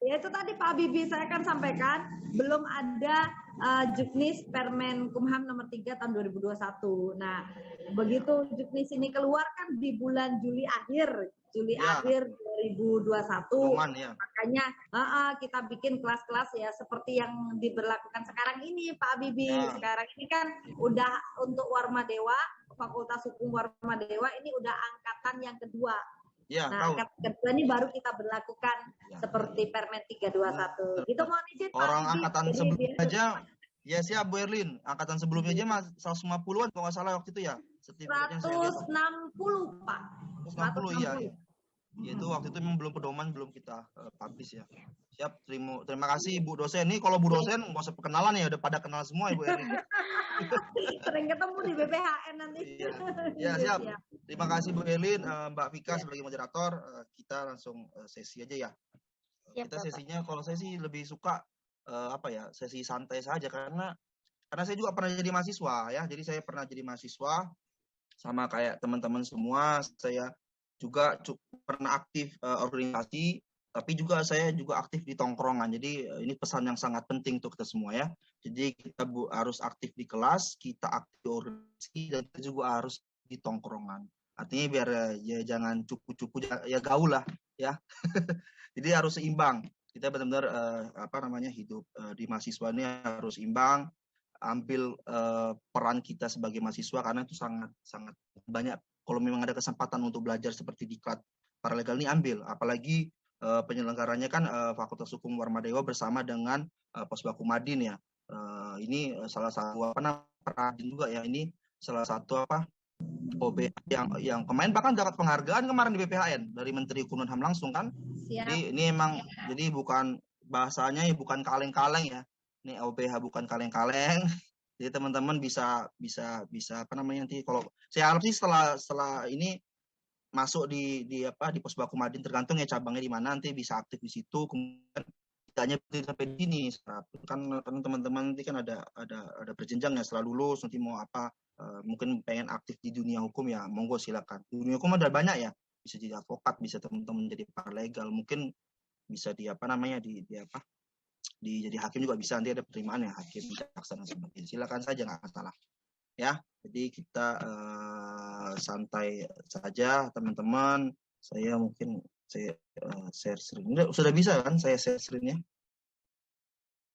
Ya itu tadi Pak Habibie saya kan sampaikan belum ada Juknis Permenkumham nomor 3 tahun 2021. Nah, begitu Juknis ini keluar kan di bulan Juli akhir 2021. Makanya kita bikin kelas-kelas ya seperti yang diberlakukan sekarang ini Pak Habibie. Sekarang ini kan udah untuk Warma Dewa, Fakultas Hukum Warma Dewa ini udah angkatan yang kedua. Angkatan kedua ini baru kita berlakukan seperti Permen 321. Itu mohon izin Pak. Orang angkatan sebelumnya aja, ya siap Bu Erlin. Angkatan sebelumnya aja 150-an kalau nggak salah waktu itu ya. 160 Pak. 160 iya. Yaitu waktu itu memang belum pedoman, belum kita publish ya. Siap, terima kasih Bu dosen. Ini kalau Bu dosen nggak usah perkenalan ya, udah pada kenal semua Ibu Erlin. Sering ketemu di BPHN nanti. Iya, siap. Terima kasih Bu Erlin, Mbak Vika sebagai moderator. Kita langsung sesi aja ya. Kita sesinya kalau saya sih lebih suka sesi santai saja karena saya juga pernah jadi mahasiswa ya. Jadi saya pernah jadi mahasiswa sama kayak teman-teman semua. Saya juga pernah aktif organisasi, tapi juga saya juga aktif di tongkrongan. Jadi ini pesan yang sangat penting untuk kita semua ya. Jadi kita harus aktif di kelas, kita aktif di organisasi, dan kita juga harus di tongkrongan. Artinya biar ya jangan cupu-cupu ya gaul lah ya. Jadi harus seimbang. Kita benar-benar hidup di mahasiswa ini harus imbang, ambil peran kita sebagai mahasiswa karena itu sangat banyak. Kalau memang ada kesempatan untuk belajar seperti di Diklat Paralegal ini ambil, apalagi penyelenggaranya kan Fakultas Hukum Warmadewa bersama dengan Posbaku Madin ya. Ini salah satu peradin juga ya. Ini salah satu OB yang kemarin bahkan dapat penghargaan kemarin di BPHN dari Menteri Hukum dan HAM langsung kan. Siap. Jadi ini emang jadi bukan bahasanya ya bukan kaleng-kaleng ya. Ini OBH bukan kaleng-kaleng. Jadi teman-teman bisa nanti kalau saya harap sih setelah ini masuk di Posbaku Madin, tergantung ya cabangnya di mana, nanti bisa aktif di situ. Kemudian tidak hanya sampai di sini kan teman-teman nanti kan ada berjenjang ya, setelah lulus nanti mau mungkin pengen aktif di dunia hukum ya monggo silakan. Di dunia hukum ada banyak ya, bisa jadi advokat, bisa teman-teman jadi paralegal, mungkin bisa jadi hakim juga bisa, nanti ada penerimaan ya hakim, jaksa dan sebagainya. Silakan saja, nggak masalah ya. Jadi kita santai saja teman-teman. Saya share screen. Sudah bisa kan saya share screen-nya?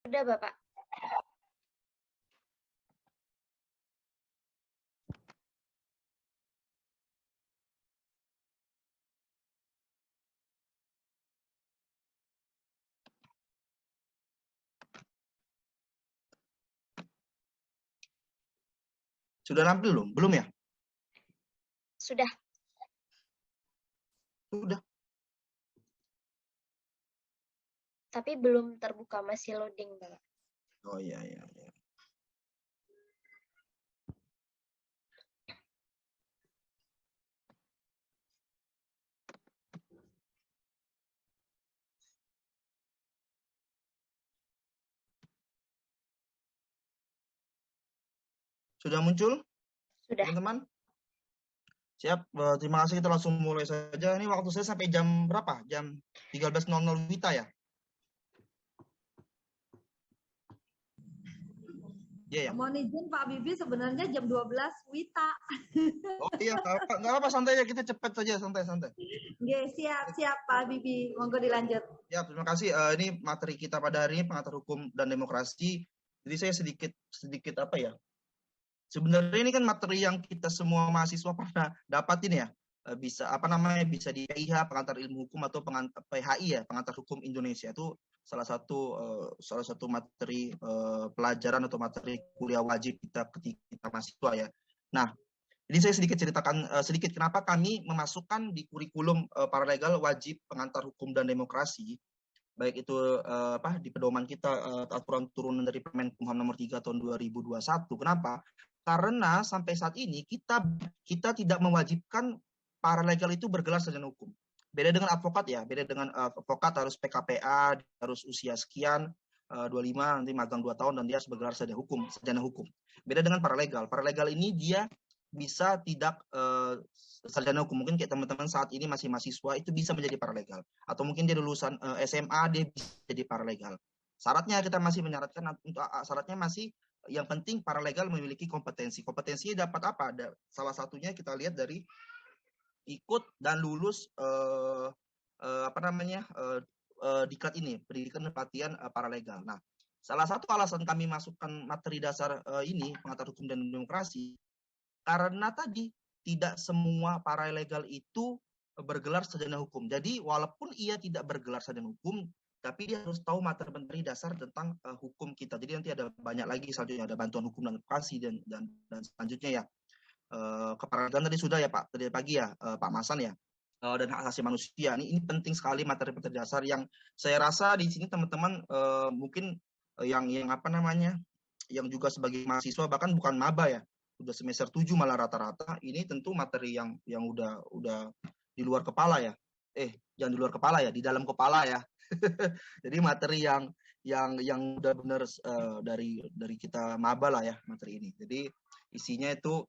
Sudah Bapak. Sudah nampil belum? Belum ya? Sudah. Sudah. Tapi belum terbuka, masih loading, Bapak. Oh iya. Sudah muncul? Sudah. Teman-teman? Siap, terima kasih, kita langsung mulai saja. Ini waktu saya sampai jam berapa? Jam 13.00 WITA ya? Iya ya. Mohon izin Pak Bibi, sebenarnya jam 12 WITA. Oh iya, nggak apa-apa, santai ya, kita cepat saja, santai. Oke, siap Pak Bibi, monggo dilanjut. Ya, terima kasih. Ini materi kita pada hari ini pengatur hukum dan demokrasi. Jadi saya sedikit sebenarnya ini kan materi yang kita semua mahasiswa pernah dapatin ya. Bisa bisa di PIH, pengantar ilmu hukum, atau PHI ya, pengantar hukum Indonesia. Itu salah satu materi pelajaran atau materi kuliah wajib kita ketika kita mahasiswa ya. Nah, jadi saya sedikit ceritakan kenapa kami memasukkan di kurikulum paralegal wajib pengantar hukum dan demokrasi, baik itu di pedoman kita aturan turunan dari Permenkumham nomor 3 tahun 2021. Kenapa? Karena sampai saat ini kita tidak mewajibkan paralegal itu bergelar sarjana hukum. Beda dengan advokat ya, beda dengan advokat harus PKPA, harus usia sekian, 25, nanti magang 2 tahun dan dia harus bergelar sarjana hukum. Beda dengan paralegal. Paralegal ini dia bisa tidak sarjana hukum. Mungkin kayak teman-teman saat ini masih mahasiswa itu bisa menjadi paralegal. Atau mungkin dia lulusan SMA dia bisa jadi paralegal. Syaratnya kita masih menyaratkan syaratnya masih yang penting paralegal memiliki kompetensi. Kompetensinya dapat apa? Salah satunya kita lihat dari ikut dan lulus diklat ini, pendidikan dan pelatihan paralegal. Nah, salah satu alasan kami masukkan materi dasar ini pengantar hukum dan demokrasi karena tadi tidak semua paralegal itu bergelar sarjana hukum. Jadi walaupun ia tidak bergelar sarjana hukum, tapi dia harus tahu materi dasar tentang hukum kita. Jadi nanti ada banyak lagi selanjutnya, ada bantuan hukum dan advokasi dan selanjutnya ya. Keparalegalan tadi sudah ya Pak, tadi pagi ya Pak Masan ya. dan hak asasi manusia. Ini penting sekali materi-materi dasar yang saya rasa di sini teman-teman mungkin yang apa namanya, yang juga sebagai mahasiswa bahkan bukan maba ya, udah semester 7 malah rata-rata, ini tentu materi yang udah di luar kepala ya. Jangan di luar kepala ya, di dalam kepala ya. Jadi materi yang udah benar dari kita maba lah ya materi ini. Jadi isinya itu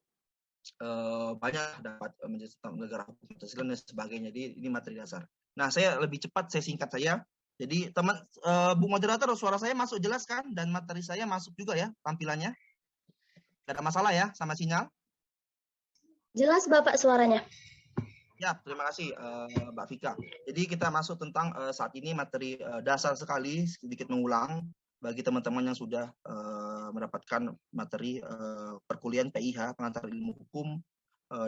banyak dapat menjadi tentang negara hukum dan sebagainya. Jadi ini materi dasar. Nah, saya lebih cepat, saya singkat saja. Jadi teman Bu Moderator, suara saya masuk jelas kan, dan materi saya masuk juga ya tampilannya. Gak ada masalah ya sama sinyal? Jelas Bapak suaranya. Ya, terima kasih Mbak Vika. Jadi kita masuk tentang saat ini materi dasar sekali, sedikit mengulang bagi teman-teman yang sudah mendapatkan materi perkuliahan PIH, pengantar ilmu hukum,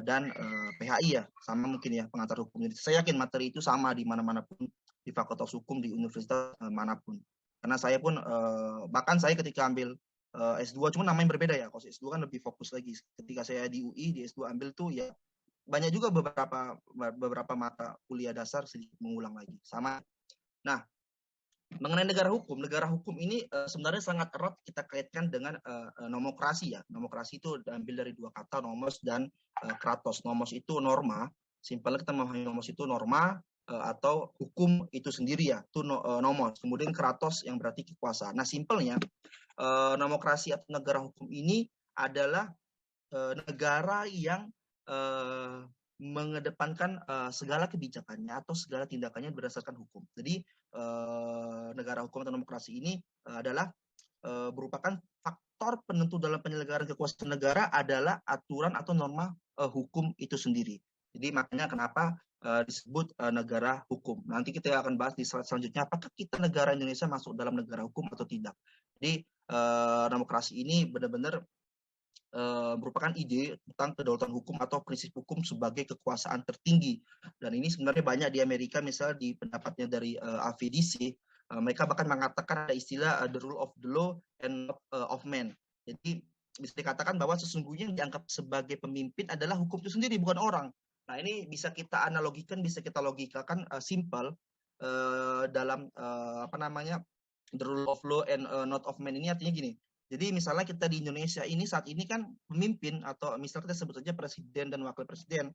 dan PHI ya, sama mungkin ya pengantar hukum. Jadi saya yakin materi itu sama di mana-mana pun, di Fakultas Hukum, di universitas manapun. Karena saya pun, bahkan saya ketika ambil S2, cuma namanya berbeda ya, kalau S2 kan lebih fokus lagi. Ketika saya di UI, di S2 ambil tuh ya, banyak juga beberapa mata kuliah dasar sedikit mengulang lagi sama. Nah, mengenai negara hukum ini sebenarnya sangat erat kita kaitkan dengan nomokrasi ya. Nomokrasi itu diambil dari dua kata, nomos dan kratos. Nomos itu norma, simpelnya kita memahami nomos itu norma atau hukum itu sendiri ya, itu nomos. Kemudian kratos yang berarti kekuasaan. Nah, simpelnya nomokrasi atau negara hukum ini adalah negara yang mengedepankan segala kebijakannya atau segala tindakannya berdasarkan hukum. Jadi negara hukum atau demokrasi ini adalah merupakan faktor penentu dalam penyelenggaraan kekuasaan negara adalah aturan atau norma hukum itu sendiri. Jadi makanya kenapa disebut negara hukum. Nanti kita akan bahas di slide selanjutnya apakah kita negara Indonesia masuk dalam negara hukum atau tidak. Jadi demokrasi ini benar-benar merupakan ide tentang kedaulatan hukum atau prinsip hukum sebagai kekuasaan tertinggi. Dan ini sebenarnya banyak di Amerika, misalnya di pendapatnya dari AVDC, mereka bahkan mengatakan ada istilah the rule of the law and of man. Jadi bisa dikatakan bahwa sesungguhnya yang dianggap sebagai pemimpin adalah hukum itu sendiri, bukan orang. Nah, ini bisa kita analogikan, bisa kita logikakan simple dalam apa namanya, the rule of law and not of man ini artinya gini. Jadi misalnya kita di Indonesia ini saat ini kan pemimpin atau misalnya kita sebut saja presiden dan wakil presiden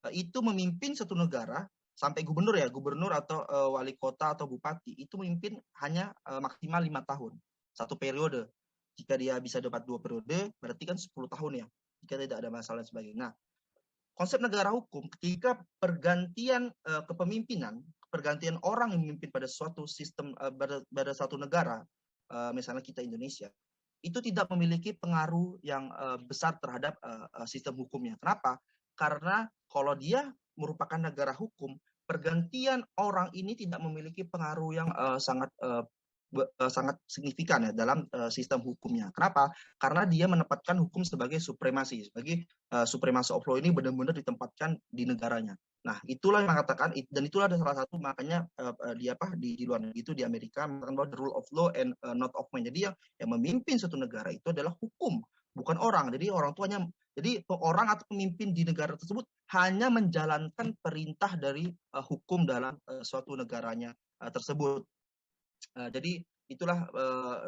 itu memimpin satu negara sampai gubernur ya, gubernur atau wali kota atau bupati itu memimpin hanya maksimal 5 tahun satu periode. Jika dia bisa dapat 2 periode berarti kan 10 tahun ya, jika tidak ada masalah dan sebagainya. Nah, konsep negara hukum ketika pergantian kepemimpinan, pergantian orang yang memimpin pada suatu sistem pada satu negara, misalnya kita Indonesia, itu tidak memiliki pengaruh yang besar terhadap sistem hukumnya. Kenapa? Karena kalau dia merupakan negara hukum, pergantian orang ini tidak memiliki pengaruh yang sangat signifikan ya dalam sistem hukumnya. Kenapa? Karena dia menempatkan hukum sebagai supremasi, sebagai supremasi of law ini benar-benar ditempatkan di negaranya. Nah, itulah yang mengatakan, dan itulah ada salah satu makanya di luar negeri itu di Amerika mengatakan bahwa the rule of law and not of man. Jadi yang memimpin suatu negara itu adalah hukum, bukan orang. Jadi orang tuanya, jadi orang atau pemimpin di negara tersebut hanya menjalankan perintah dari hukum dalam suatu negaranya tersebut. Jadi itulah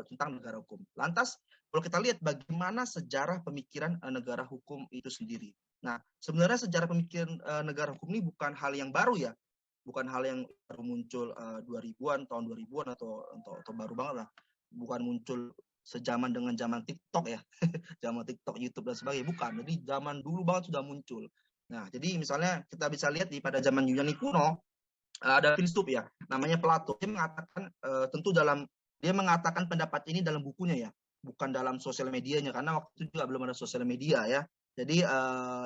tentang negara hukum. Lantas kalau kita lihat bagaimana sejarah pemikiran negara hukum itu sendiri. Nah, sebenarnya sejarah pemikiran negara hukum ini bukan hal yang baru ya, bukan hal yang baru muncul 2000-an, tahun 2000-an atau baru banget lah, bukan muncul sejaman dengan zaman TikTok ya, zaman TikTok, YouTube dan sebagainya, bukan. Jadi zaman dulu banget sudah muncul. Nah, jadi misalnya kita bisa lihat pada zaman Yunani kuno ada filsuf ya, namanya Plato. Dia mengatakan dia mengatakan pendapat ini dalam bukunya ya, bukan dalam sosial medianya karena waktu itu juga belum ada sosial media ya. Jadi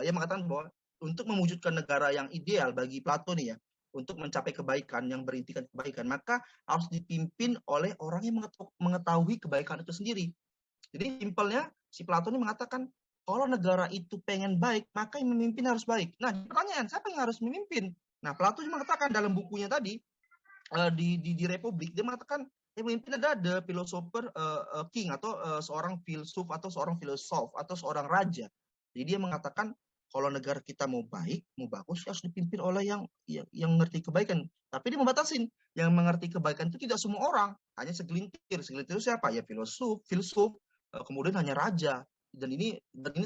ia mengatakan bahwa untuk mewujudkan negara yang ideal bagi Plato nih ya, untuk mencapai kebaikan yang berintikan kebaikan, maka harus dipimpin oleh orang yang mengetahui kebaikan itu sendiri. Jadi simpelnya si Plato ini mengatakan kalau negara itu pengen baik, maka yang memimpin harus baik. Nah, pertanyaan siapa yang harus memimpin? Nah, Plato mengatakan dalam bukunya tadi di Republik, dia mengatakan yang memimpin adalah the philosopher king atau seorang filsuf atau seorang filosof atau seorang raja. Jadi dia mengatakan kalau negara kita mau baik, mau bagus, harus dipimpin oleh yang ngerti kebaikan. Tapi dia membatasin, yang mengerti kebaikan itu tidak semua orang, hanya segelintir. Segelintir itu siapa? Ya filsuf, kemudian hanya raja. Dan ini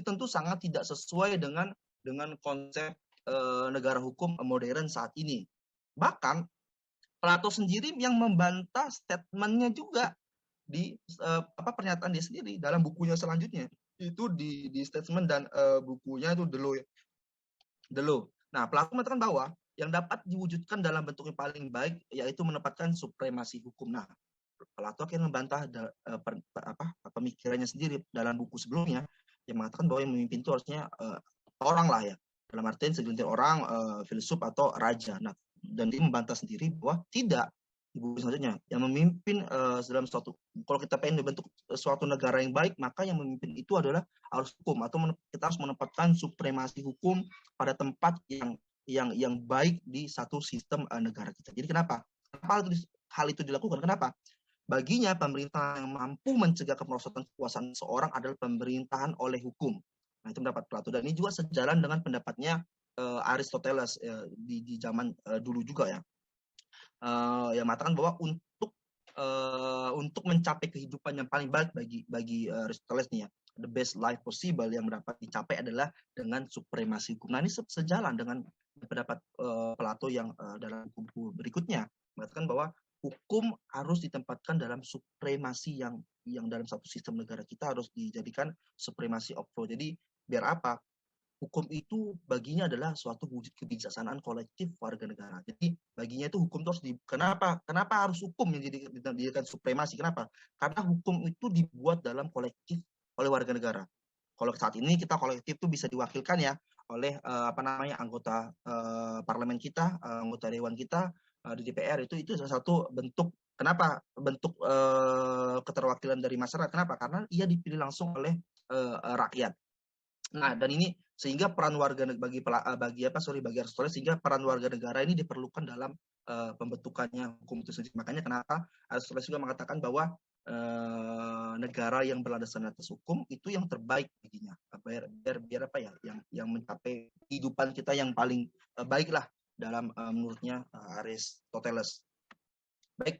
tentu sangat tidak sesuai dengan konsep negara hukum modern saat ini. Bahkan Plato sendiri yang membantah statementnya juga di pernyataan dia sendiri dalam bukunya selanjutnya. Itu di statement dan bukunya itu The Law. Nah, Plato mengatakan bahwa yang dapat diwujudkan dalam bentuk yang paling baik yaitu menempatkan supremasi hukum. Nah, Plato akhirnya membantah pemikirannya sendiri dalam buku sebelumnya yang mengatakan bahwa yang memimpin itu harusnya orang lah ya. Dalam artian segelintir orang, filsuf atau raja. Nah, dan dia membantah sendiri bahwa tidak. Ibu selanjutnya yang memimpin dalam suatu, kalau kita pengen membentuk suatu negara yang baik, maka yang memimpin itu adalah harus hukum, atau kita harus menempatkan supremasi hukum pada tempat yang baik di satu sistem negara kita. Jadi kenapa hal itu dilakukan? Kenapa? Baginya pemerintahan yang mampu mencegah kemerosotan kekuasaan seorang adalah pemerintahan oleh hukum. Nah, itu pendapat Plato, dan ini juga sejalan dengan pendapatnya Aristoteles di zaman dulu juga ya. Yang mengatakan bahwa untuk mencapai kehidupan yang paling baik bagi Aristoteles nih ya, the best life possible yang dapat dicapai adalah dengan supremasi hukum. Nah, ini sejalan dengan pendapat Plato yang dalam buku berikutnya mengatakan bahwa hukum harus ditempatkan dalam supremasi yang dalam satu sistem negara kita harus dijadikan supremasi of law. Jadi biar apa? Hukum itu baginya adalah suatu wujud kebijaksanaan kolektif warga negara. Jadi baginya itu hukum itu harus kenapa harus hukum yang dijadikan supremasi? Kenapa? Karena hukum itu dibuat dalam kolektif oleh warga negara. Kalau saat ini kita kolektif itu bisa diwakilkan ya oleh anggota parlemen kita, anggota dewan kita di DPR, itu salah satu bentuk. Kenapa bentuk keterwakilan dari masyarakat? Kenapa? Karena ia dipilih langsung oleh rakyat. Nah, dan ini sehingga peran warga bagi Aristoteles, sehingga peran warga negara ini diperlukan dalam pembentukannya hukum itu sendiri. Makanya kenapa Aristoteles juga mengatakan bahwa negara yang berlandaskan atas hukum itu yang terbaik baginya. Biar apa ya? Yang mencapai kehidupan kita yang paling baik lah dalam menurutnya Aristoteles. Baik,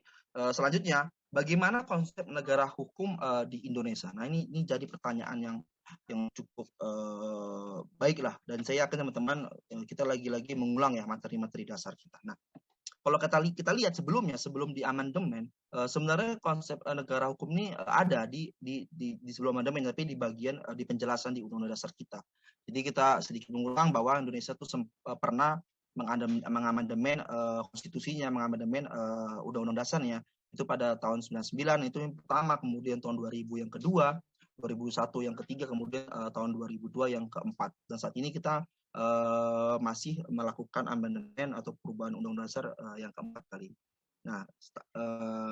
selanjutnya bagaimana konsep negara hukum di Indonesia? Nah, ini jadi pertanyaan yang cukup baiklah, dan saya yakin teman-teman kita lagi-lagi mengulang ya materi-materi dasar kita. Nah, kalau kita lihat sebelum di amandemen, sebenarnya konsep negara hukum ini ada di sebelum amandemen, tapi di bagian di penjelasan di Undang-Undang Dasar kita. Jadi kita sedikit mengulang bahwa Indonesia itu pernah mengamandemen konstitusinya, mengamandemen Undang-Undang Dasarnya itu pada tahun 99, itu yang pertama, kemudian tahun 2000 yang kedua, 2001 yang ketiga, kemudian tahun 2002 yang keempat. Dan saat ini kita masih melakukan amandemen atau perubahan Undang-Undang Dasar yang keempat kali. Nah,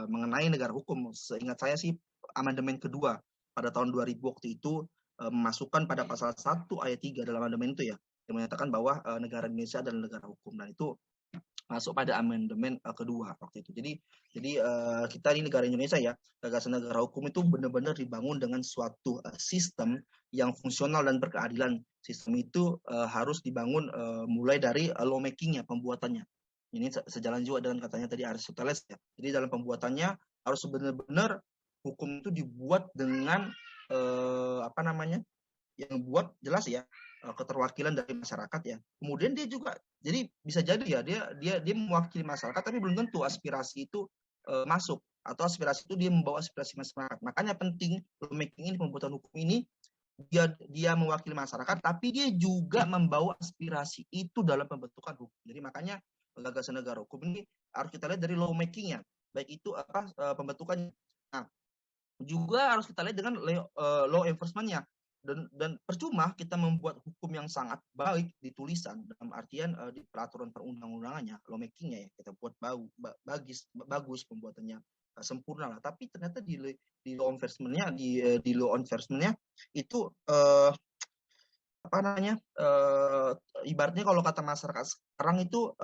mengenai negara hukum, seingat saya sih amandemen kedua pada tahun 2000 waktu itu memasukkan pada pasal 1 ayat 3 dalam amandemen itu ya, yang menyatakan bahwa negara Indonesia adalah negara hukum, dan itu masuk pada amandemen kedua waktu itu. Jadi kita di negara Indonesia ya, gagasan negara hukum itu benar-benar dibangun dengan suatu sistem yang fungsional dan berkeadilan. Sistem itu harus dibangun mulai dari lawmaking-nya, pembuatannya. Ini sejalan juga dengan katanya tadi Aristoteles ya. Jadi dalam pembuatannya harus benar-benar hukum itu dibuat dengan yang buat jelas ya, keterwakilan dari masyarakat ya. Kemudian dia juga, jadi bisa jadi ya dia mewakili masyarakat, tapi belum tentu aspirasi itu masuk, atau aspirasi itu dia membawa aspirasi masyarakat. Makanya penting lawmaking ini, pembuatan hukum ini, dia mewakili masyarakat, tapi dia juga membawa aspirasi itu dalam pembentukan hukum. Jadi makanya gagasan negara hukum ini harus kita lihat dari lawmaking-nya, baik itu pembentukannya. Nah, juga harus kita lihat dengan law enforcement-nya. Dan percuma kita membuat hukum yang sangat baik di tulisan, dalam artian di peraturan perundang-undangannya, lawmaking-nya ya, kita buat bagus pembuatannya, sempurna lah, tapi ternyata di law enforcement-nya itu ibaratnya kalau kata masyarakat sekarang itu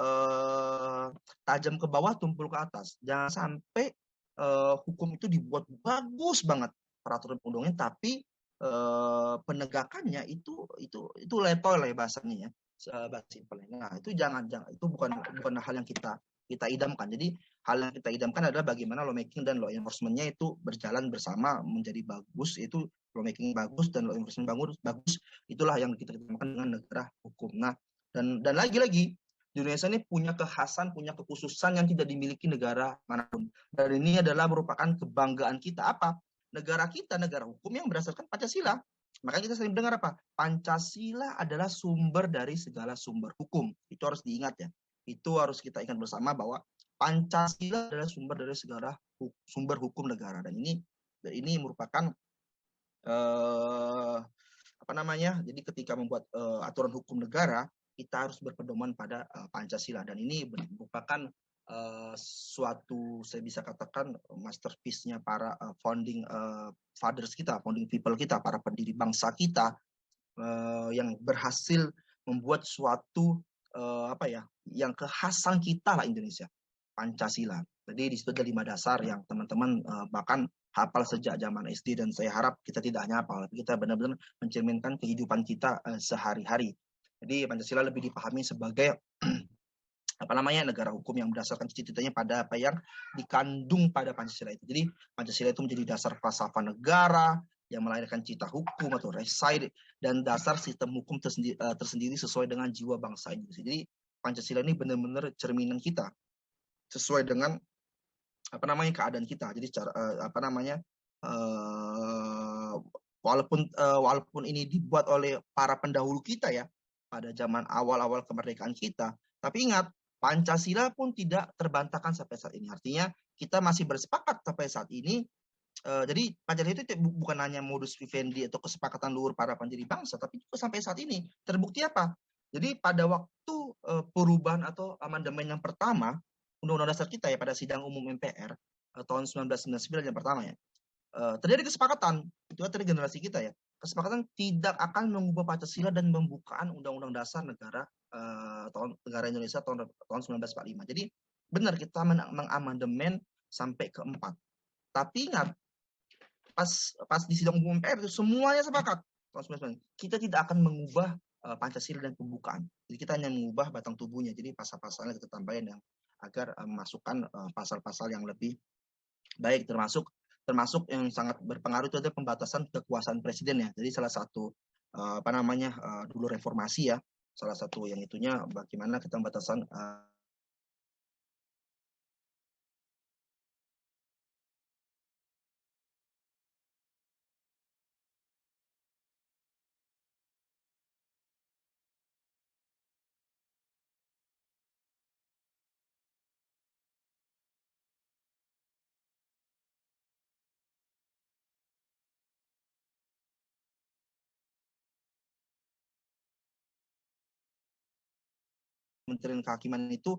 tajam ke bawah tumpul ke atas. Jangan sampai hukum itu dibuat bagus banget peraturan perundang-undangan, tapi penegakannya itu level ya bahasanya ya, bahasa simpelnya. Nah, itu jangan itu bukan hal yang kita idamkan. Jadi hal yang kita idamkan adalah bagaimana lawmaking dan law enforcement-nya itu berjalan bersama menjadi bagus. Itu lawmaking bagus dan law enforcement bagus. Itulah yang kita idamkan dengan negara hukum. Nah, dan lagi-lagi di Indonesia ini punya kekhasan, punya kekhususan yang tidak dimiliki negara manapun. Dan ini adalah merupakan kebanggaan kita. Apa? Negara kita, negara hukum yang berdasarkan Pancasila. Makanya kita sering dengar apa? Pancasila adalah sumber dari segala sumber hukum. Itu harus diingat ya. Itu harus kita ingat bersama bahwa Pancasila adalah sumber dari segala sumber hukum negara. Dan ini merupakan jadi ketika membuat aturan hukum negara, kita harus berpedoman pada Pancasila. Dan ini merupakan suatu, saya bisa katakan, masterpiece-nya para founding fathers kita, founding people kita, para pendiri bangsa kita, yang berhasil membuat suatu yang kekhasan kita lah Indonesia, Pancasila. Jadi di situ ada 5 dasar yang teman-teman bahkan hafal sejak zaman SD, dan saya harap kita tidak hanya hafal, tapi kita benar-benar mencerminkan kehidupan kita sehari-hari. Jadi Pancasila lebih dipahami sebagai negara hukum yang berdasarkan cita-citanya pada apa yang dikandung pada Pancasila itu. Jadi Pancasila itu menjadi dasar falsafah negara yang melahirkan cita hukum atau resai dan dasar sistem hukum tersendiri sesuai dengan jiwa bangsa Indonesia. Jadi Pancasila ini benar-benar cerminan kita sesuai dengan keadaan kita. Jadi walaupun ini dibuat oleh para pendahulu kita ya pada zaman awal-awal kemerdekaan kita, tapi ingat, Pancasila pun tidak terbantahkan sampai saat ini. Artinya kita masih bersepakat sampai saat ini. Jadi Pancasila itu bukan hanya modus vivendi atau kesepakatan luhur para pendiri bangsa, tapi juga sampai saat ini terbukti apa? Jadi pada waktu perubahan atau amandemen yang pertama Undang-Undang Dasar kita ya, pada sidang umum MPR tahun 1999 yang pertama ya, terjadi kesepakatan, itu dari generasi kita ya, kesepakatan tidak akan mengubah Pancasila dan pembukaan Undang-Undang Dasar negara Indonesia tahun 1945. Jadi benar kita mengamandemen sampai ke 4. Tapi ingat, pas di sidang umum MPR itu semuanya sepakat tahun 1999. Kita tidak akan mengubah Pancasila dan pembukaan. Jadi kita hanya mengubah batang tubuhnya. Jadi pasal-pasalnya kita tambahin yang agar memasukkan pasal-pasal yang lebih baik, termasuk yang sangat berpengaruh itu adalah pembatasan kekuasaan presiden ya. Jadi salah satu dulu reformasi ya, salah satu yang itunya bagaimana kita pembatasan Kementerian Kehakiman itu